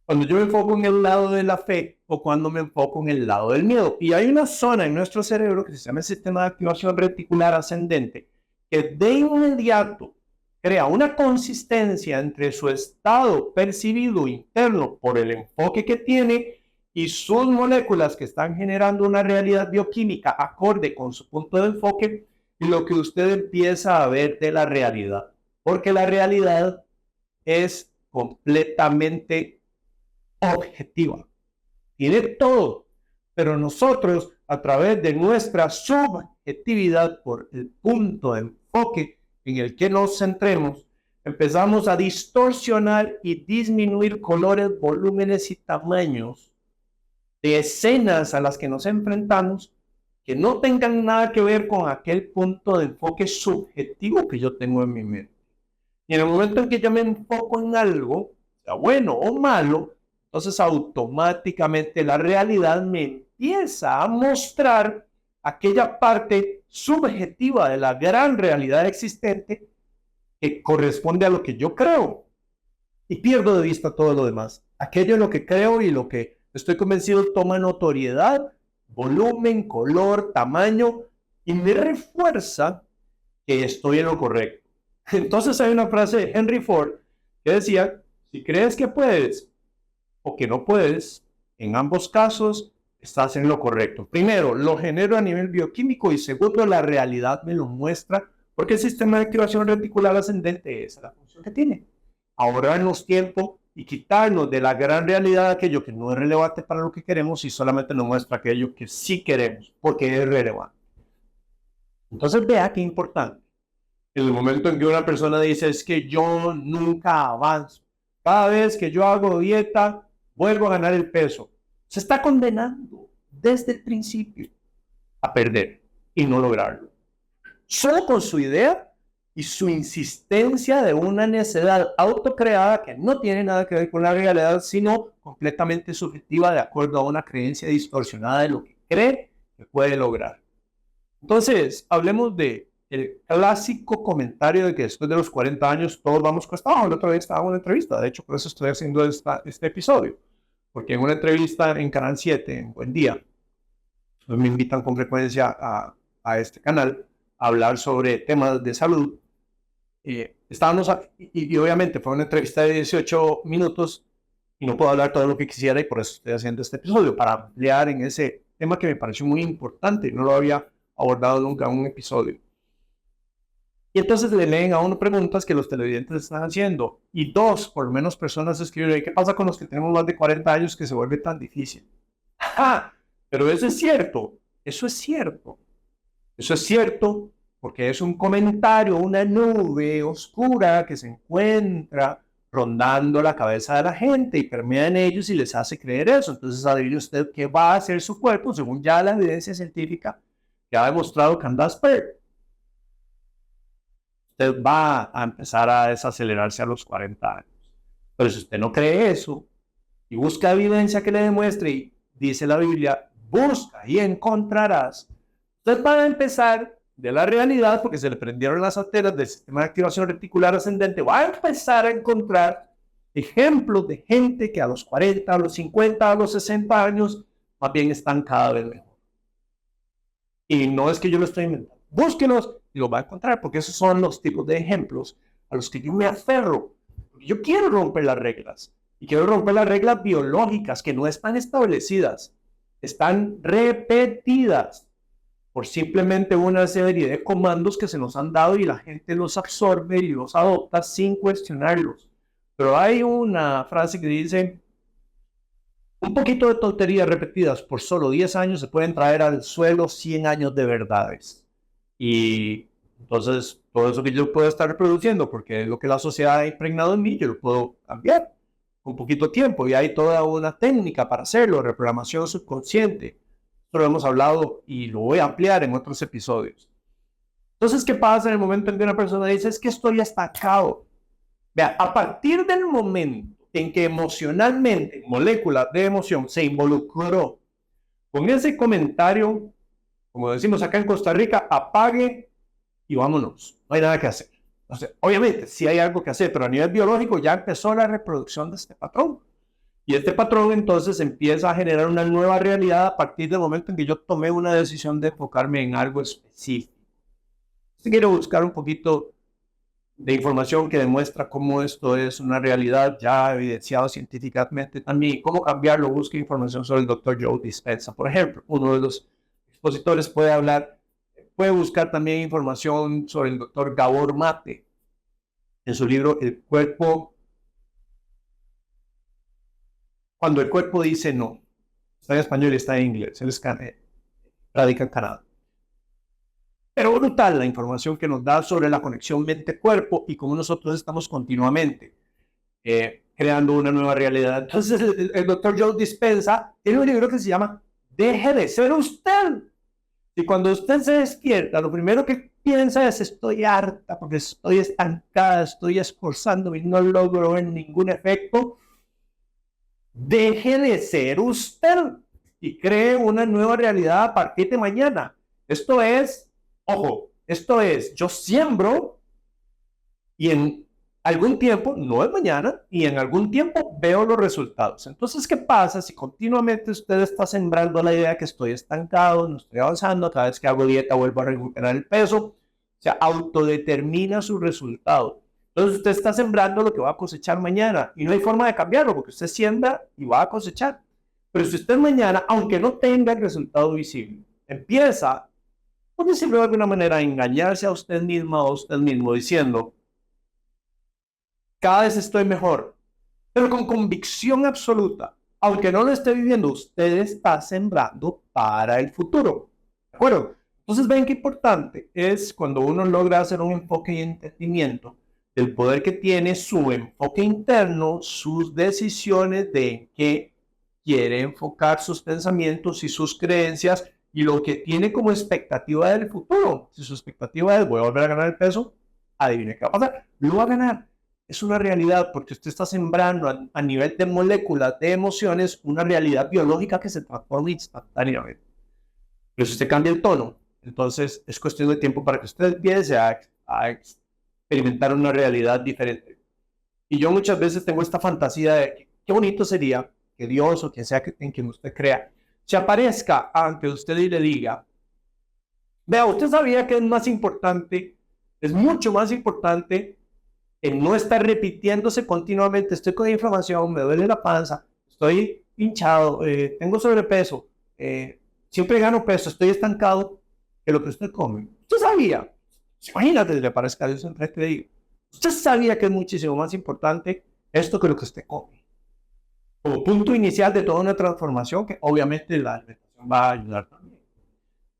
Cuando yo me enfoco en el lado de la fe o cuando me enfoco en el lado del miedo. Y hay una zona en nuestro cerebro que se llama el sistema de activación reticular ascendente, que de inmediato crea una consistencia entre su estado percibido interno por el enfoque que tiene y sus moléculas que están generando una realidad bioquímica acorde con su punto de enfoque y lo que usted empieza a ver de la realidad. Porque la realidad es completamente objetiva. Tiene todo, pero nosotros a través de nuestra subjetividad por el punto de enfoque en el que nos centremos, empezamos a distorsionar y disminuir colores, volúmenes y tamaños de escenas a las que nos enfrentamos que no tengan nada que ver con aquel punto de enfoque subjetivo que yo tengo en mi mente. Y en el momento en que yo me enfoco en algo, sea bueno o malo, entonces automáticamente la realidad me empieza a mostrar aquella parte subjetiva de la gran realidad existente que corresponde a lo que yo creo. Y pierdo de vista todo lo demás. Aquello en lo que creo y lo que estoy convencido toma notoriedad, volumen, color, tamaño, y me refuerza que estoy en lo correcto. Entonces hay una frase de Henry Ford que decía, si crees que puedes o que no puedes, en ambos casos estás en lo correcto. Primero, lo genero a nivel bioquímico y segundo, la realidad me lo muestra porque el sistema de activación reticular ascendente es la función que tiene. Ahorrarnos tiempo y quitarnos de la gran realidad aquello que no es relevante para lo que queremos y solamente nos muestra aquello que sí queremos porque es relevante. Entonces vea qué importante. En el momento en que una persona dice es que yo nunca avanzo, cada vez que yo hago dieta vuelvo a ganar el peso, se está condenando desde el principio a perder y no lograrlo. Solo con su idea y su insistencia de una necedad autocreada que no tiene nada que ver con la realidad, sino completamente subjetiva de acuerdo a una creencia distorsionada de lo que cree que puede lograr. Entonces, hablemos de el clásico comentario de que después de los 40 años todos vamos cuesta abajo. La otra vez estaba en una entrevista, de hecho por eso estoy haciendo este episodio, porque en una entrevista en Canal 7, en Buen Día, me invitan con frecuencia a este canal a hablar sobre temas de salud. Estábamos y obviamente fue una entrevista de 18 minutos y no puedo hablar todo lo que quisiera y por eso estoy haciendo este episodio, para ampliar en ese tema que me pareció muy importante y no lo había abordado nunca en un episodio. Y entonces le leen a uno preguntas que los televidentes están haciendo. Y dos, por lo menos, personas escriben, ¿qué pasa con los que tenemos más de 40 años que se vuelve tan difícil? ¡Ajá! Pero eso es cierto. Eso es cierto. Eso es cierto porque es un comentario, una nube oscura que se encuentra rondando la cabeza de la gente y permea en ellos y les hace creer eso. Entonces, adivine usted qué va a hacer su cuerpo según ya la evidencia científica que ha demostrado Candace Pert. Usted va a empezar a desacelerarse a los 40 años. Pero si usted no cree eso y busca evidencia que le demuestre, y dice la Biblia, busca y encontrarás, usted va a empezar de la realidad, porque se le prendieron las antenas del sistema de activación reticular ascendente, va a empezar a encontrar ejemplos de gente que a los 40, a los 50, a los 60 años, más bien están cada vez mejor. Y no es que yo lo estoy inventando. Búsquenos y lo va a encontrar, porque esos son los tipos de ejemplos a los que yo me aferro. Yo quiero romper las reglas, y quiero romper las reglas biológicas que no están establecidas, están repetidas por simplemente una serie de comandos que se nos han dado y la gente los absorbe y los adopta sin cuestionarlos. Pero hay una frase que dice, un poquito de tonterías repetidas por solo 10 años se pueden traer al suelo 100 años de verdades. Y entonces todo eso que yo puedo estar reproduciendo, porque es lo que la sociedad ha impregnado en mí, yo lo puedo cambiar con poquito tiempo. Y hay toda una técnica para hacerlo, reprogramación subconsciente. Esto lo hemos hablado y lo voy a ampliar en otros episodios. Entonces, ¿qué pasa en el momento en que una persona dice, es que estoy estancado? Vea, a partir del momento en que emocionalmente, molécula de emoción, se involucró con ese comentario, como decimos acá en Costa Rica, apague y vámonos. No hay nada que hacer. Entonces, obviamente, sí hay algo que hacer, pero a nivel biológico ya empezó la reproducción de este patrón. Y este patrón entonces empieza a generar una nueva realidad a partir del momento en que yo tomé una decisión de enfocarme en algo específico. Si quiero buscar un poquito de información que demuestra cómo esto es una realidad ya evidenciado científicamente también, y cómo cambiarlo, busque información sobre el Dr. Joe Dispenza, por ejemplo. Uno de los expositores puede buscar también información sobre el Dr. Gabor Mate en su libro El cuerpo, cuando el cuerpo dice no. Está en español y está en inglés. Él radica en Canadá. Pero brutal la información que nos da sobre la conexión mente-cuerpo y cómo nosotros estamos continuamente creando una nueva realidad. Entonces el Dr. Joe Dispenza tiene un libro que se llama Deje de ser usted. Si cuando usted se despierta, lo primero que piensa es estoy harta porque estoy estancada, estoy esforzándome y no logro ver ningún efecto, deje de ser usted y cree una nueva realidad a partir de mañana. Esto es, ojo, esto es, yo siembro y en algún tiempo, no es mañana, y en algún tiempo veo los resultados. Entonces, ¿qué pasa si continuamente usted está sembrando la idea que estoy estancado, no estoy avanzando, cada vez que hago dieta vuelvo a recuperar el peso? O sea, autodetermina su resultado. Entonces, usted está sembrando lo que va a cosechar mañana y no hay forma de cambiarlo porque usted siembra y va a cosechar. Pero si usted mañana, aunque no tenga el resultado visible, empieza, por decirlo de alguna manera, a engañarse a usted misma o a usted mismo diciendo, cada vez estoy mejor, pero con convicción absoluta. Aunque no lo esté viviendo, usted está sembrando para el futuro. ¿De acuerdo? Entonces, ven qué importante es cuando uno logra hacer un enfoque y entendimiento del poder que tiene su enfoque interno, sus decisiones de qué quiere enfocar sus pensamientos y sus creencias y lo que tiene como expectativa del futuro. Si su expectativa es voy a volver a ganar el peso, adivine qué va a pasar. Lo va a ganar. Es una realidad porque usted está sembrando a nivel de moléculas, de emociones, una realidad biológica que se transforma instantáneamente. Pero si usted cambia el tono, entonces es cuestión de tiempo para que usted empiece a experimentar una realidad diferente. Y yo muchas veces tengo esta fantasía de que qué bonito sería que Dios o quien sea en quien usted crea se aparezca ante usted y le diga, vea, usted sabía que es más importante, es mucho más importante el no estar repitiéndose continuamente, estoy con inflamación, me duele la panza, estoy hinchado, tengo sobrepeso, siempre gano peso, estoy estancado, que lo que usted come. Usted sabía, imagínate, le parezca a Dios enfrente de diga, usted sabía que es muchísimo más importante esto que lo que usted come. Como punto inicial de toda una transformación que obviamente la alimentación va a ayudar también.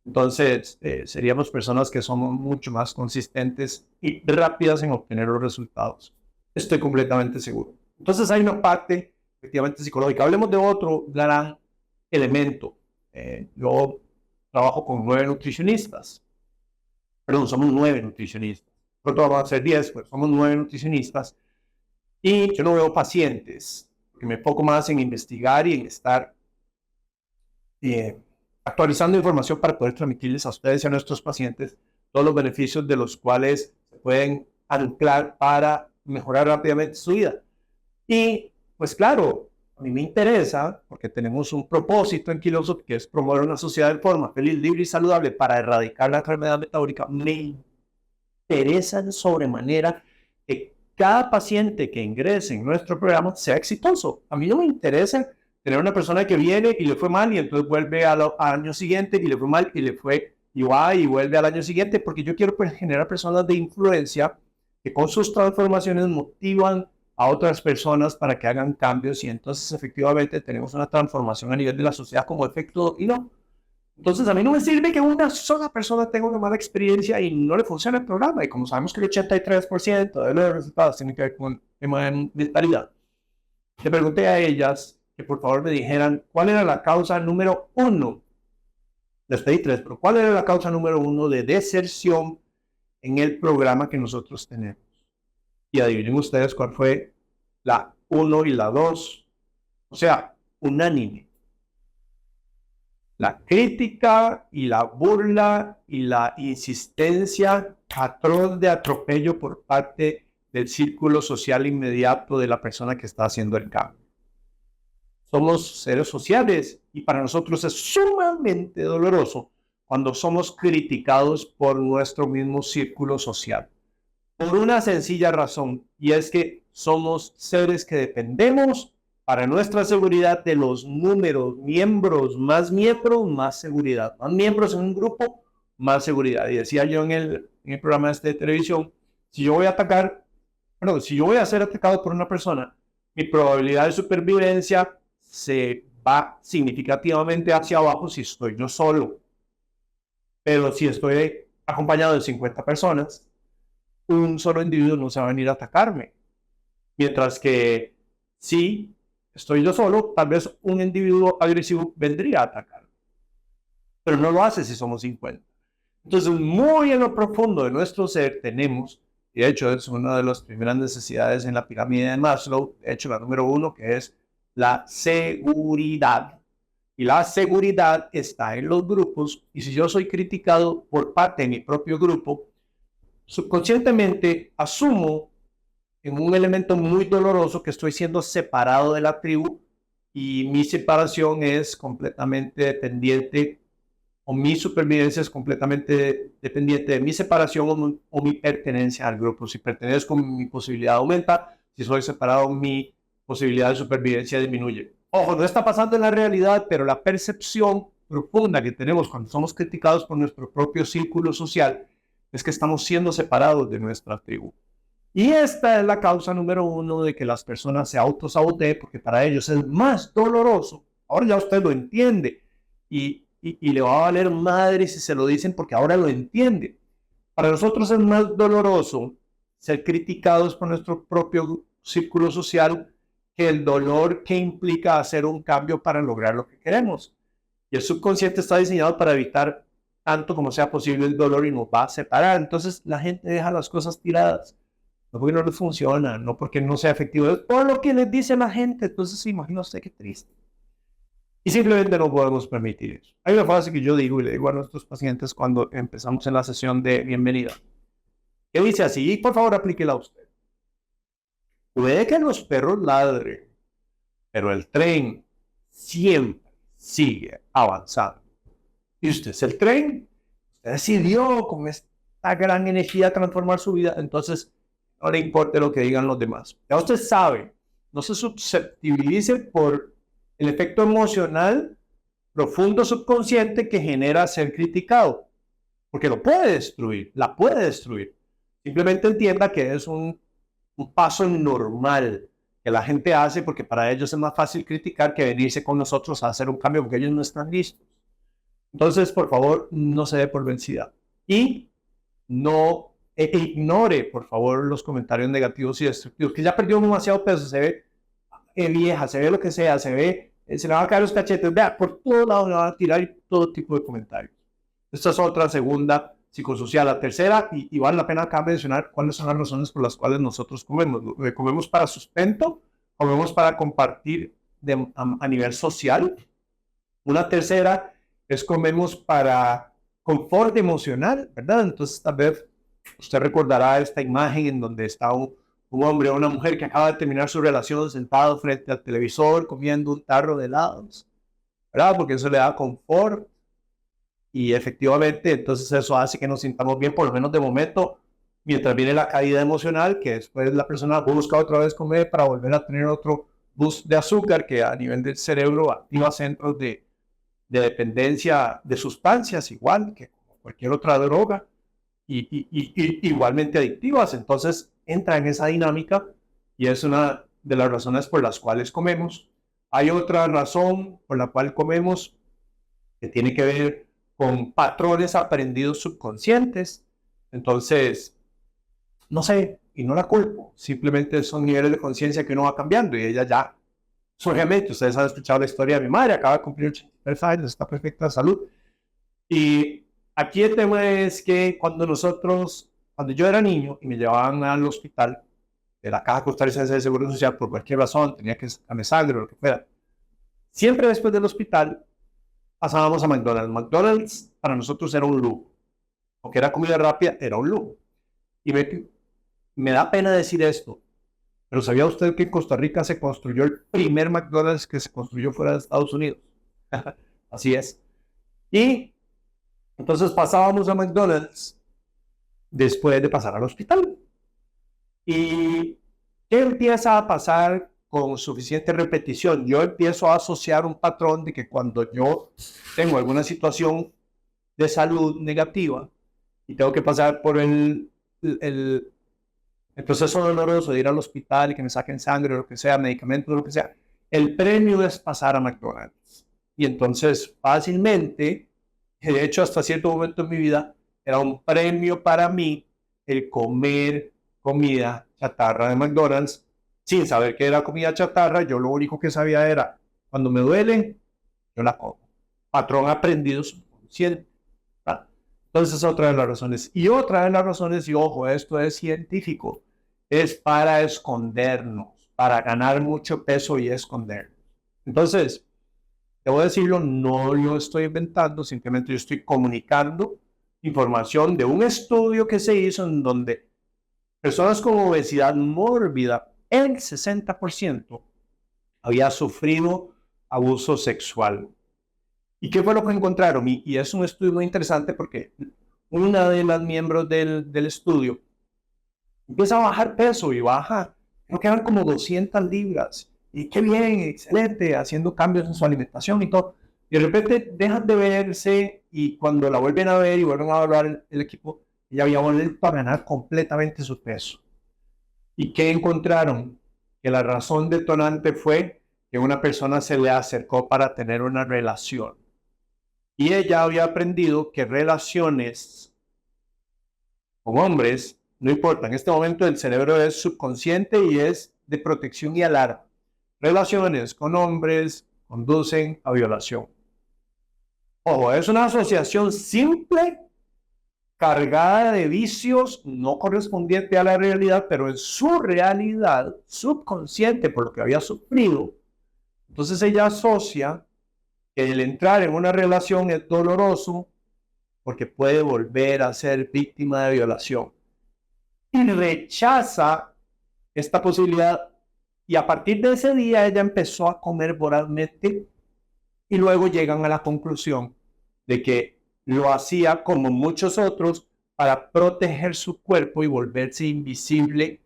Entonces, seríamos personas que somos mucho más consistentes y rápidas en obtener los resultados. Estoy completamente seguro. Entonces, hay una parte efectivamente psicológica. Hablemos de otro gran elemento. Yo trabajo con 9 nutricionistas. Perdón, somos 9 nutricionistas. Pronto vamos a ser 10, pero somos 9 nutricionistas. Y yo no veo pacientes, porque me enfoco más en investigar y en estar actualizando información para poder transmitirles a ustedes y a nuestros pacientes todos los beneficios de los cuales se pueden anclar para mejorar rápidamente su vida. Y pues claro, a mí me interesa, porque tenemos un propósito en Philosophy, que es promover una sociedad de forma feliz, libre y saludable para erradicar la enfermedad metabólica. Me interesa de sobremanera que cada paciente que ingrese en nuestro programa sea exitoso. A mí no me interesa tener una persona que viene y le fue mal y entonces vuelve al año siguiente y le fue mal y le fue igual y vuelve al año siguiente, porque yo quiero generar personas de influencia que con sus transformaciones motivan a otras personas para que hagan cambios y entonces efectivamente tenemos una transformación a nivel de la sociedad como efecto y no. Entonces a mí no me sirve que una sola persona tenga una mala experiencia y no le funcione el programa, y como sabemos que el 83% de los resultados tiene que ver con el tema de mentalidad, le pregunté a ellas que por favor me dijeran cuál era la causa número 1. Les pedí 3, pero cuál era la causa número 1 de deserción en el programa que nosotros tenemos. Y adivinen ustedes cuál fue la 1 y la 2. O sea, unánime. La crítica y la burla y la insistencia atroz de atropello por parte del círculo social inmediato de la persona que está haciendo el cambio. Somos seres sociales y para nosotros es sumamente doloroso cuando somos criticados por nuestro mismo círculo social. Por una sencilla razón, y es que somos seres que dependemos para nuestra seguridad de los números, miembros, más seguridad. Más miembros en un grupo, más seguridad. Y decía yo en el programa de televisión, si yo voy a ser atacado por una persona, mi probabilidad de supervivencia se va significativamente hacia abajo si estoy yo solo. Pero si estoy acompañado de 50 personas, un solo individuo no se va a venir a atacarme. Mientras que si estoy yo solo, tal vez un individuo agresivo vendría a atacar. pero no lo hace si somos 50. Entonces, muy en lo profundo de nuestro ser tenemos, y de hecho es una de las primeras necesidades en la pirámide de Maslow, de hecho la número 1, que es la seguridad. Y la seguridad está en los grupos, y si yo soy criticado por parte de mi propio grupo, subconscientemente asumo en un elemento muy doloroso que estoy siendo separado de la tribu y mi separación es completamente dependiente o mi supervivencia es completamente dependiente de mi separación o mi pertenencia al grupo. Si pertenezco, mi posibilidad aumenta. Si soy separado, mi posibilidad de supervivencia disminuye. Ojo, no está pasando en la realidad, pero la percepción profunda que tenemos cuando somos criticados por nuestro propio círculo social es que estamos siendo separados de nuestra tribu. Y esta es la causa número 1 de que las personas se autosaboteen, porque para ellos es más doloroso. Ahora ya usted lo entiende y le va a valer madre si se lo dicen porque ahora lo entiende. Para nosotros es más doloroso ser criticados por nuestro propio círculo social que el dolor que implica hacer un cambio para lograr lo que queremos. Y el subconsciente está diseñado para evitar tanto como sea posible el dolor y nos va a separar. Entonces la gente deja las cosas tiradas. No porque no les funciona, no porque no sea efectivo, es por lo que les dice la gente. Entonces, imagina usted qué triste. Y simplemente no podemos permitir eso. Hay una frase que yo digo y le digo a nuestros pacientes cuando empezamos en la sesión de bienvenida, que dice así, y por favor aplíquela a usted. Puede que los perros ladren, pero el tren siempre sigue avanzando. Y usted es el tren, usted decidió con esta gran energía transformar su vida, entonces no le importe lo que digan los demás. Ya usted sabe, no se susceptibilice por el efecto emocional profundo subconsciente que genera ser criticado, porque lo puede destruir, la puede destruir. Simplemente entienda que es un paso normal que la gente hace porque para ellos es más fácil criticar que venirse con nosotros a hacer un cambio porque ellos no están listos. Entonces, por favor, no se dé por vencida y no ignore, por favor, los comentarios negativos y destructivos, que ya perdió demasiado peso, se ve vieja, se ve lo que sea, se ve, se le van a caer los cachetes, vea, por todos lados le van a tirar todo tipo de comentarios. Esta es otra segunda psicosocial. La tercera, y vale la pena acá mencionar cuáles son las razones por las cuales nosotros comemos. Comemos para sustento, comemos para compartir a nivel social. Una tercera es comemos para confort emocional, ¿verdad? Entonces tal vez usted recordará esta imagen en donde está un hombre o una mujer que acaba de terminar su relación sentado frente al televisor comiendo un tarro de helados, ¿verdad? Porque eso le da confort y efectivamente entonces eso hace que nos sintamos bien, por lo menos de momento, mientras viene la caída emocional, que después la persona busca otra vez comer para volver a tener otro boost de azúcar que a nivel del cerebro activa centros de dependencia de sustancias, igual que cualquier otra droga, y igualmente adictivas. Entonces entra en esa dinámica y es una de las razones por las cuales comemos. Hay otra razón por la cual comemos que tiene que ver con patrones aprendidos subconscientes. Entonces, no sé, y no la culpo, simplemente son niveles de conciencia que uno va cambiando y ella ya, obviamente, ustedes han escuchado la historia de mi madre, acaba de cumplir 83 años, está perfecta de salud. Y aquí el tema es que cuando yo era niño y me llevaban al hospital de la Caja Costarricense de Seguro Social por cualquier razón, tenía que sacarme sangre o lo que fuera, siempre después del hospital pasábamos a McDonald's. McDonald's para nosotros era un lujo, aunque era comida rápida, era un lujo. Y me da pena decir esto, pero ¿sabía usted que en Costa Rica se construyó el primer McDonald's que se construyó fuera de Estados Unidos? Así es. Y entonces pasábamos a McDonald's después de pasar al hospital. ¿Y qué empieza a pasar con suficiente repetición? Yo empiezo a asociar un patrón de que cuando yo tengo alguna situación de salud negativa y tengo que pasar por el proceso doloroso de ir al hospital y que me saquen sangre o lo que sea, medicamentos o lo que sea, el premio es pasar a McDonald's. Y entonces fácilmente, de hecho hasta cierto momento en mi vida, era un premio para mí el comer comida chatarra de McDonald's sin saber que era comida chatarra. Yo lo único que sabía era, cuando me duele, yo la como. Patrón aprendido subconsciente. consciente. ¿Verdad? Entonces, es otra de las razones. Y otra de las razones, y ojo, esto es científico, es para escondernos, para ganar mucho peso y escondernos. Entonces, debo decirlo, no lo estoy inventando, simplemente yo estoy comunicando información de un estudio que se hizo en donde personas con obesidad mórbida, el 60% había sufrido abuso sexual. ¿Y qué fue lo que encontraron? Y es un estudio muy interesante porque una de las miembros del estudio empieza a bajar peso y baja, creo que eran como 200 libras. Y qué bien, excelente, haciendo cambios en su alimentación y todo. Y de repente dejan de verse y cuando la vuelven a ver y vuelven a evaluar el equipo, ella había vuelto a ganar completamente su peso. ¿Y qué encontraron? Que la razón detonante fue que una persona se le acercó para tener una relación. Y ella había aprendido que relaciones con hombres, no importa, en este momento el cerebro es subconsciente y es de protección y alarma. Relaciones con hombres conducen a violación. Ojo, es una asociación simple, cargada de vicios, no correspondiente a la realidad, pero en su realidad subconsciente por lo que había sufrido. Entonces ella asocia que el entrar en una relación es doloroso porque puede volver a ser víctima de violación. Y rechaza esta posibilidad. Y a partir de ese día ella empezó a comer vorazmente y luego llegan a la conclusión de que lo hacía como muchos otros para proteger su cuerpo y volverse invisible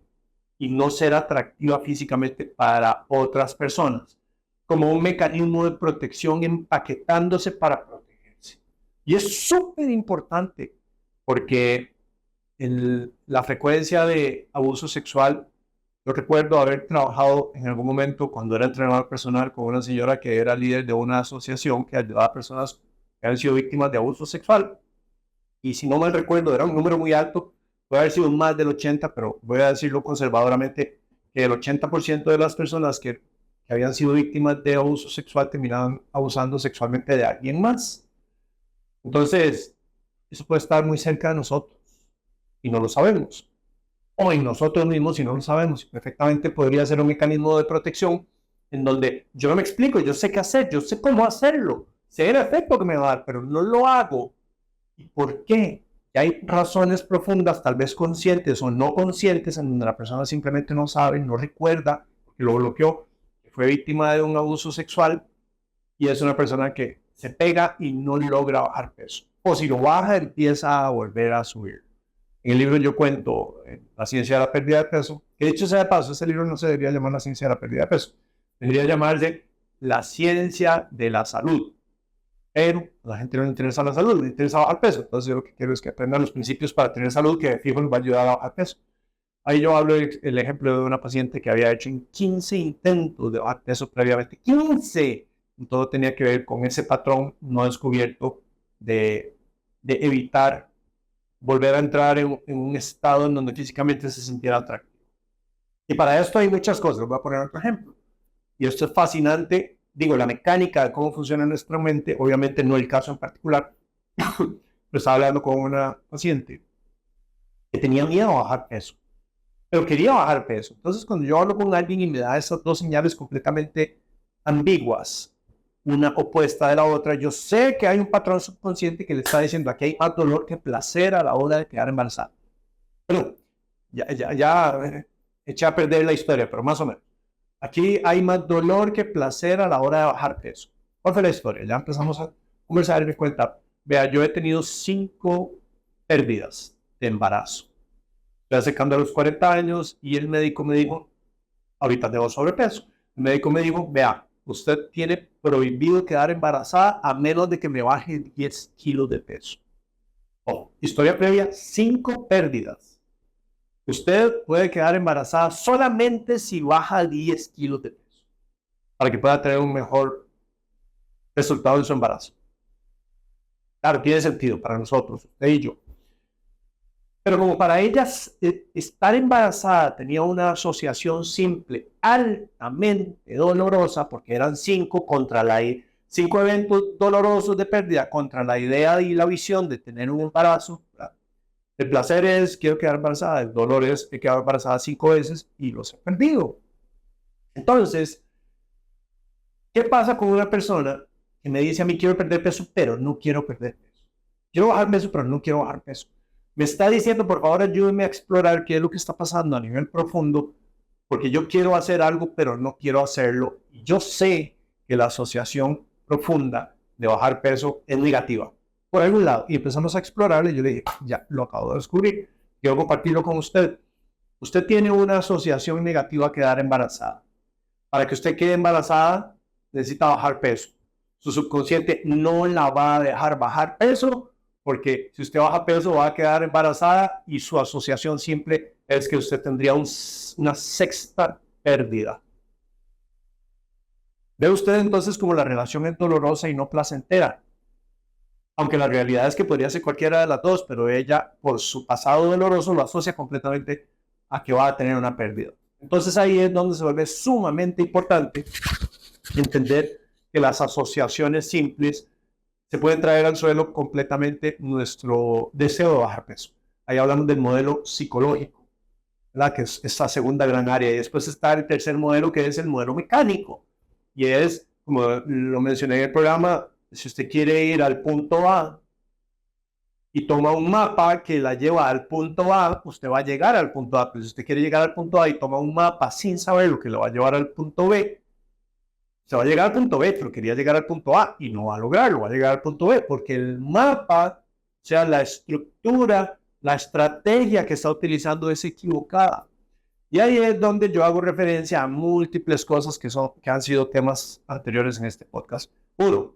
y no ser atractiva físicamente para otras personas, como un mecanismo de protección empaquetándose para protegerse. Y es súper importante porque la frecuencia de abuso sexual, yo recuerdo haber trabajado en algún momento cuando era entrenador personal con una señora que era líder de una asociación que ayudaba a personas que han sido víctimas de abuso sexual. Y si no mal recuerdo, era un número muy alto, puede haber sido más del 80%, pero voy a decirlo conservadoramente, que el 80% de las personas que habían sido víctimas de abuso sexual terminaban abusando sexualmente de alguien más. Entonces, eso puede estar muy cerca de nosotros y no lo sabemos. O en nosotros mismos y no lo sabemos. Perfectamente podría ser un mecanismo de protección en donde yo no me explico, yo sé qué hacer, yo sé cómo hacerlo, sé el efecto que me va a dar, pero no lo hago. ¿Y por qué? Y hay razones profundas, tal vez conscientes o no conscientes, en donde la persona simplemente no sabe, no recuerda, que lo bloqueó, que fue víctima de un abuso sexual y es una persona que se pega y no logra bajar peso. O si lo baja, empieza a volver a subir. En el libro yo cuento La ciencia de la pérdida de peso, que dicho sea de paso, ese libro no se debería llamar La ciencia de la pérdida de peso, debería llamarse La ciencia de la salud. Pero a la gente no le interesa la salud, le interesa bajar peso. Entonces yo lo que quiero es que aprendan los principios para tener salud, que fijo les va a ayudar a bajar peso. Ahí yo hablo el ejemplo de una paciente que había hecho 15 intentos de bajar peso previamente. 15. Y todo tenía que ver con ese patrón no descubierto de evitar volver a entrar en un estado en donde físicamente se sintiera atractivo. Y para esto hay muchas cosas. Les voy a poner otro ejemplo. Y esto es fascinante. Digo, la mecánica de cómo funciona nuestra mente, obviamente no el caso en particular, pero estaba hablando con una paciente que tenía miedo a bajar peso, pero quería bajar peso. Entonces, cuando yo hablo con alguien y me da esas dos señales completamente ambiguas, una opuesta de la otra, yo sé que hay un patrón subconsciente que le está diciendo aquí hay más dolor que placer a la hora de quedar embarazada. Pero ya eché a perder la historia, pero más o menos. Aquí hay más dolor que placer a la hora de bajar peso. ¿Cuál fue la historia? Ya empezamos a conversar y me cuenta, vea, yo he tenido 5 pérdidas de embarazo. Estoy acercando a los 40 años y el médico me dijo, ahorita tengo sobrepeso. El médico me dijo, vea, usted tiene prohibido quedar embarazada a menos de que me baje 10 kilos de peso. Oh, historia previa, 5 pérdidas. Usted puede quedar embarazada solamente si baja 10 kilos de peso para que pueda tener un mejor resultado en su embarazo. Claro, tiene sentido para nosotros, usted y yo. Pero como para ellas estar embarazada tenía una asociación simple, altamente dolorosa, porque eran 5 contra 5 eventos dolorosos de pérdida contra la idea y la visión de tener un embarazo. El placer es quiero quedar embarazada, el dolor es he quedado embarazada 5 veces y los he perdido. Entonces, ¿qué pasa con una persona que me dice a mí quiero perder peso, pero no quiero perder peso? Quiero bajar peso, pero no quiero bajar peso. Me está diciendo, por favor, ayúdeme a explorar qué es lo que está pasando a nivel profundo, porque yo quiero hacer algo, pero no quiero hacerlo. Y yo sé que la asociación profunda de bajar peso es negativa, por algún lado. Y empezamos a explorarlo y yo le dije, ya, lo acabo de descubrir. Quiero compartirlo con usted. Usted tiene una asociación negativa a quedar embarazada. Para que usted quede embarazada, necesita bajar peso. Su subconsciente no la va a dejar bajar peso, porque si usted baja peso va a quedar embarazada y su asociación simple es que usted tendría una sexta pérdida. Ve usted entonces como la relación es dolorosa y no placentera. Aunque la realidad es que podría ser cualquiera de las dos, pero ella por su pasado doloroso lo asocia completamente a que va a tener una pérdida. Entonces ahí es donde se vuelve sumamente importante entender que las asociaciones simples se pueden traer al suelo completamente nuestro deseo de bajar peso. Ahí hablamos del modelo psicológico, ¿verdad? Que es esta segunda gran área. Y después está el tercer modelo, que es el modelo mecánico. Y es, como lo mencioné en el programa, si usted quiere ir al punto A y toma un mapa que la lleva al punto A, usted va a llegar al punto A. Pero si usted quiere llegar al punto A y toma un mapa sin saber lo que lo va a llevar al punto B, se va a llegar al punto B, pero quería llegar al punto A y no va a lograrlo, va a llegar al punto B, porque el mapa, o sea, la estructura, la estrategia que está utilizando es equivocada. Y ahí es donde yo hago referencia a múltiples cosas que han sido temas anteriores en este podcast. Uno,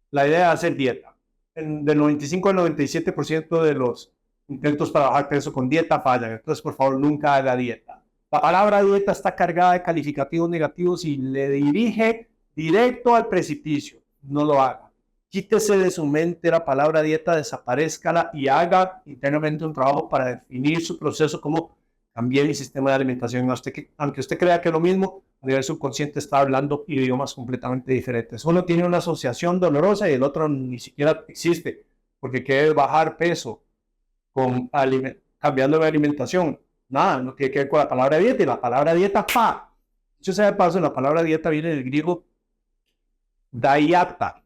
la idea de hacer dieta. Del 95 al 97% de los intentos para bajar peso con dieta fallan. Entonces, por favor, nunca haga dieta. La palabra dieta está cargada de calificativos negativos y le dirige directo al precipicio. No lo haga. Quítese de su mente la palabra dieta, desaparezcala y haga internamente un trabajo para definir su proceso como cambiar el sistema de alimentación. Aunque usted crea que es lo mismo, a nivel subconsciente está hablando idiomas completamente diferentes. Uno tiene una asociación dolorosa y el otro ni siquiera existe, porque quiere bajar peso con cambiando de alimentación. Nada, no tiene que ver con la palabra dieta. Y la palabra dieta, ¡pa! Yo sé de paso, la palabra dieta viene del griego diaita,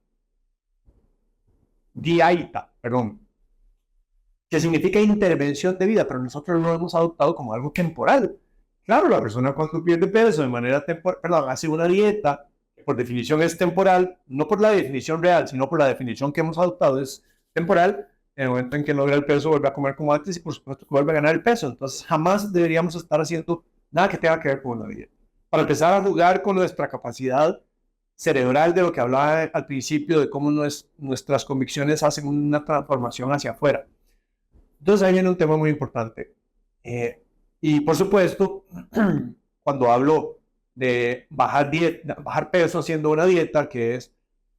que significa intervención de vida, pero nosotros lo hemos adoptado como algo temporal. Claro, la persona cuando pierde peso de manera temporal, hace una dieta, que por definición es temporal, no por la definición real, sino por la definición que hemos adoptado, es temporal. En el momento en que logra el peso, vuelve a comer como antes y por supuesto que vuelve a ganar el peso. Entonces jamás deberíamos estar haciendo nada que tenga que ver con una dieta. Para empezar a jugar con nuestra capacidad cerebral, de lo que hablaba al principio, de cómo nuestras convicciones hacen una transformación hacia afuera. Entonces ahí viene un tema muy importante. Y por supuesto, cuando hablo de bajar peso haciendo una dieta que es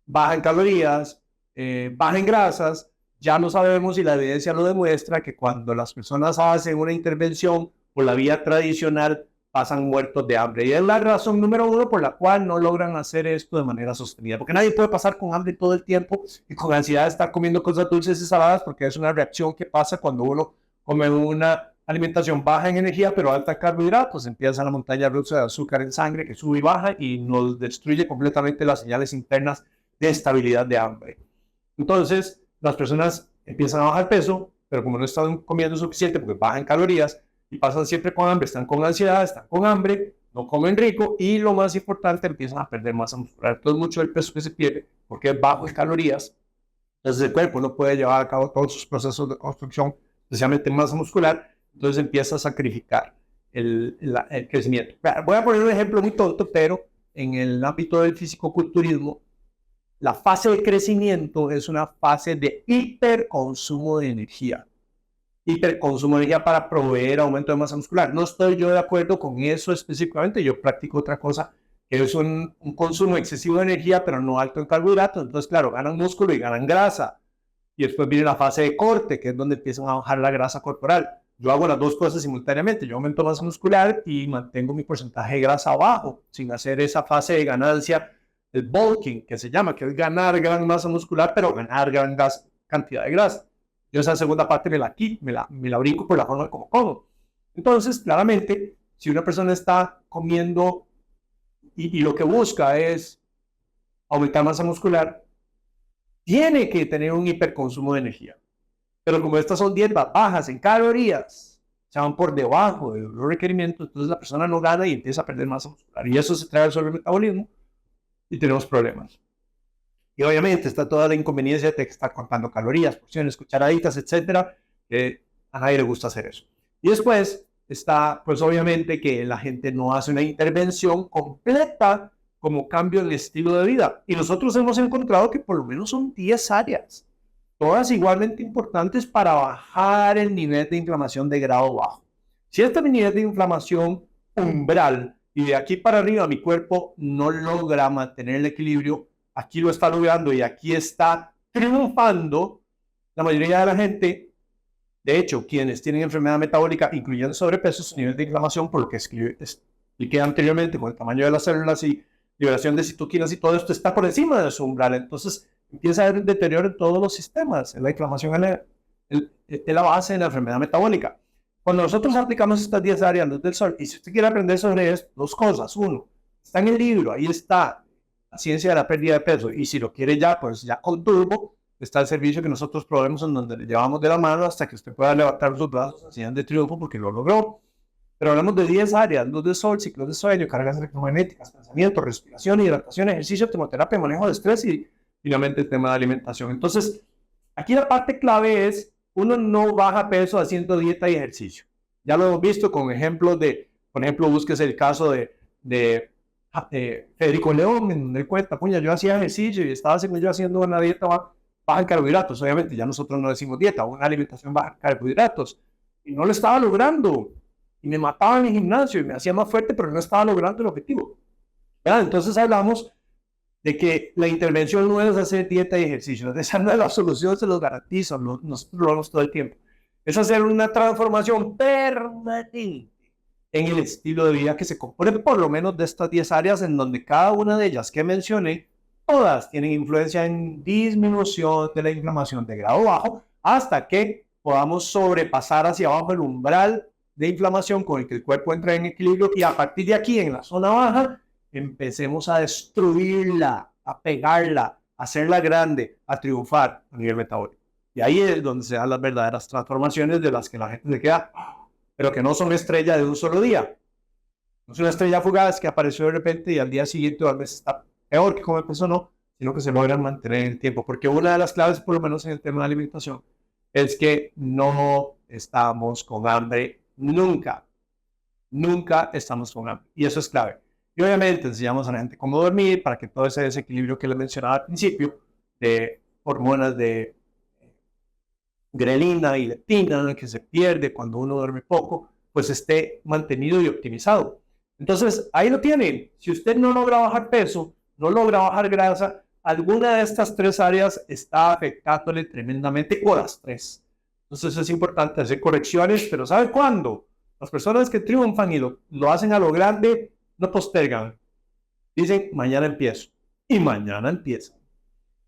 baja en calorías, baja en grasas, ya no sabemos y la evidencia lo demuestra que cuando las personas hacen una intervención por la vía tradicional, pasan muertos de hambre. Y es la razón número uno por la cual no logran hacer esto de manera sostenida. Porque nadie puede pasar con hambre todo el tiempo y con ansiedad de estar comiendo cosas dulces y saladas, porque es una reacción que pasa cuando uno come una alimentación baja en energía pero alta en carbohidratos. Empieza la montaña rusa de azúcar en sangre que sube y baja y nos destruye completamente las señales internas de estabilidad de hambre. Entonces, las personas empiezan a bajar peso, pero como no están comiendo suficiente porque bajan calorías, y pasan siempre con hambre, están con ansiedad, están con hambre, no comen rico y lo más importante, empiezan a perder masa muscular. Entonces mucho del peso que se pierde, porque es bajo en calorías, entonces el cuerpo no puede llevar a cabo todos sus procesos de construcción, especialmente masa muscular, entonces empieza a sacrificar el crecimiento. Voy a poner un ejemplo muy tonto, pero en el ámbito del fisicoculturismo, la fase de crecimiento es una fase de hiperconsumo de energía. Hiperconsumo de energía para proveer aumento de masa muscular. No estoy yo de acuerdo con eso específicamente, yo practico otra cosa, que es un consumo excesivo de energía, pero no alto en carbohidratos. Entonces, claro, ganan músculo y ganan grasa. Y después viene la fase de corte, que es donde empiezan a bajar la grasa corporal. Yo hago las dos cosas simultáneamente. Yo aumento masa muscular y mantengo mi porcentaje de grasa bajo, sin hacer esa fase de ganancia el bulking, que se llama, que es ganar gran masa muscular, pero ganar gran cantidad de grasa. Yo esa segunda parte me la brinco por la forma como como. Entonces, claramente, si una persona está comiendo y lo que busca es aumentar masa muscular, tiene que tener un hiperconsumo de energía. Pero como estas son dietas bajas en calorías, se van por debajo de los requerimientos, entonces la persona no gana y empieza a perder masa muscular. Y eso se trae al sobremetabolismo y tenemos problemas. Y obviamente está toda la inconveniencia de estar contando calorías, porciones, cucharaditas, etcétera, que a nadie le gusta hacer eso. Y después está, pues obviamente que la gente no hace una intervención completa como cambio en el estilo de vida. Y nosotros hemos encontrado que por lo menos son 10 áreas, todas igualmente importantes para bajar el nivel de inflamación de grado bajo. Si este nivel de inflamación umbral y de aquí para arriba mi cuerpo no logra mantener el equilibrio, aquí lo está logrando y aquí está triunfando, la mayoría de la gente, de hecho, quienes tienen enfermedad metabólica, incluyendo sobrepeso, su nivel de inflamación, por lo que expliqué anteriormente con el tamaño de las células y liberación de citoquinas y todo esto, está por encima de su umbral. Entonces empieza a haber un deterioro en todos los sistemas. La inflamación es la base de la enfermedad metabólica. Cuando nosotros aplicamos estas 10 áreas luz del sol, y si usted quiere aprender sobre esto, dos cosas. Uno, está en el libro, ahí está la ciencia de la pérdida de peso, y si lo quiere ya, pues ya con turbo, está el servicio que nosotros proveemos en donde le llevamos de la mano hasta que usted pueda levantar sus brazos en señal de triunfo porque lo logró. Pero hablamos de 10 áreas: luz del sol, ciclos de sueño, cargas electromagnéticas, pensamiento, respiración, hidratación, ejercicio, termoterapia, manejo de estrés y finalmente el tema de alimentación. Entonces, aquí la parte clave es, uno no baja peso haciendo dieta y ejercicio. Ya lo hemos visto con ejemplos de, por ejemplo, búsquese el caso de Federico León, en donde él cuenta, puña, yo hacía ejercicio y estaba haciendo una dieta baja en carbohidratos. Obviamente, ya nosotros no decimos dieta, una alimentación baja en carbohidratos. Y no lo estaba logrando. Y me mataba en el gimnasio y me hacía más fuerte, pero no estaba logrando el objetivo. ¿Verdad? Entonces hablamos de que la intervención no es hacer dieta y ejercicio. Esa no es la solución, se los garantizo. Nosotros lo vemos todo el tiempo. Es hacer una transformación permanente en el estilo de vida que se compone por lo menos de estas 10 áreas, en donde cada una de ellas que mencioné, todas tienen influencia en disminución de la inflamación de grado bajo, hasta que podamos sobrepasar hacia abajo el umbral de inflamación con el que el cuerpo entra en equilibrio, y a partir de aquí, en la zona baja, empecemos a destruirla, a pegarla, a hacerla grande, a triunfar a nivel metabólico. Y ahí es donde se dan las verdaderas transformaciones de las que la gente se queda, pero que no son estrella de un solo día. No es una estrella fugaz que apareció de repente y al día siguiente o al mes está peor que como empezó, no, sino que se logran mantener en el tiempo. Porque una de las claves, por lo menos en el tema de alimentación, es que no estamos con hambre nunca. Nunca estamos con hambre. Y eso es clave. Y obviamente enseñamos a la gente cómo dormir para que todo ese desequilibrio que les mencionaba al principio, de hormonas de grelina y leptina, que se pierde cuando uno duerme poco, pues esté mantenido y optimizado. Entonces, ahí lo tienen. Si usted no logra bajar peso, no logra bajar grasa, alguna de estas 3 áreas está afectándole tremendamente, o las 3. Entonces es importante hacer correcciones, pero ¿sabe cuándo? Las personas que triunfan y lo hacen a lo grande, no postergan. Dicen, mañana empiezo. Y mañana empiezan.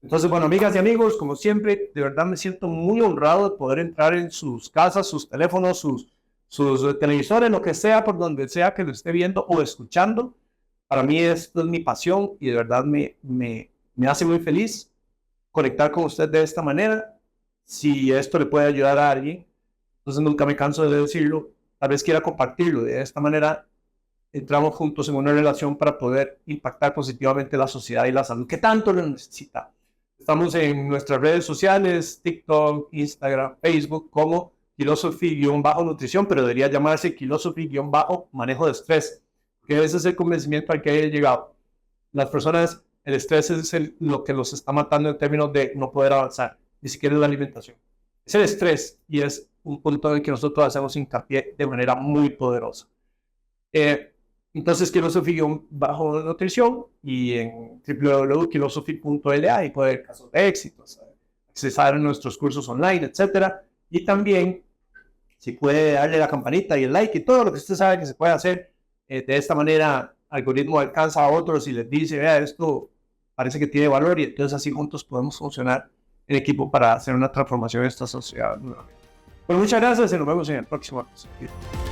Entonces, bueno, amigas y amigos, como siempre, de verdad me siento muy honrado de poder entrar en sus casas, sus teléfonos, sus televisores, lo que sea, por donde sea que lo esté viendo o escuchando. Para mí esto es mi pasión y de verdad me hace muy feliz conectar con usted de esta manera. Si esto le puede ayudar a alguien, entonces nunca me canso de decirlo, tal vez quiera compartirlo. De esta manera entramos juntos en una relación para poder impactar positivamente la sociedad y la salud que tanto lo necesita. Estamos en nuestras redes sociales, TikTok, Instagram, Facebook, como Philosophy-Nutrición, pero debería llamarse Philosophy-Manejo de Estrés, que ese es el convencimiento al que he llegado. Las personas, el estrés es lo que los está matando en términos de no poder avanzar, ni siquiera es la alimentación. Es el estrés, y es un punto en el que nosotros hacemos hincapié de manera muy poderosa. Entonces, Philosophy-Nutrición, y en www.philosophy.la y puede ver casos de éxitos, accesar a nuestros cursos online, etcétera. Y también, si puede darle la campanita y el like y todo lo que usted sabe que se puede hacer, de esta manera, el algoritmo alcanza a otros y les dice, vea, esto parece que tiene valor y entonces así juntos podemos funcionar en equipo para hacer una transformación de esta sociedad. Bueno, muchas gracias y nos vemos en el próximo episodio.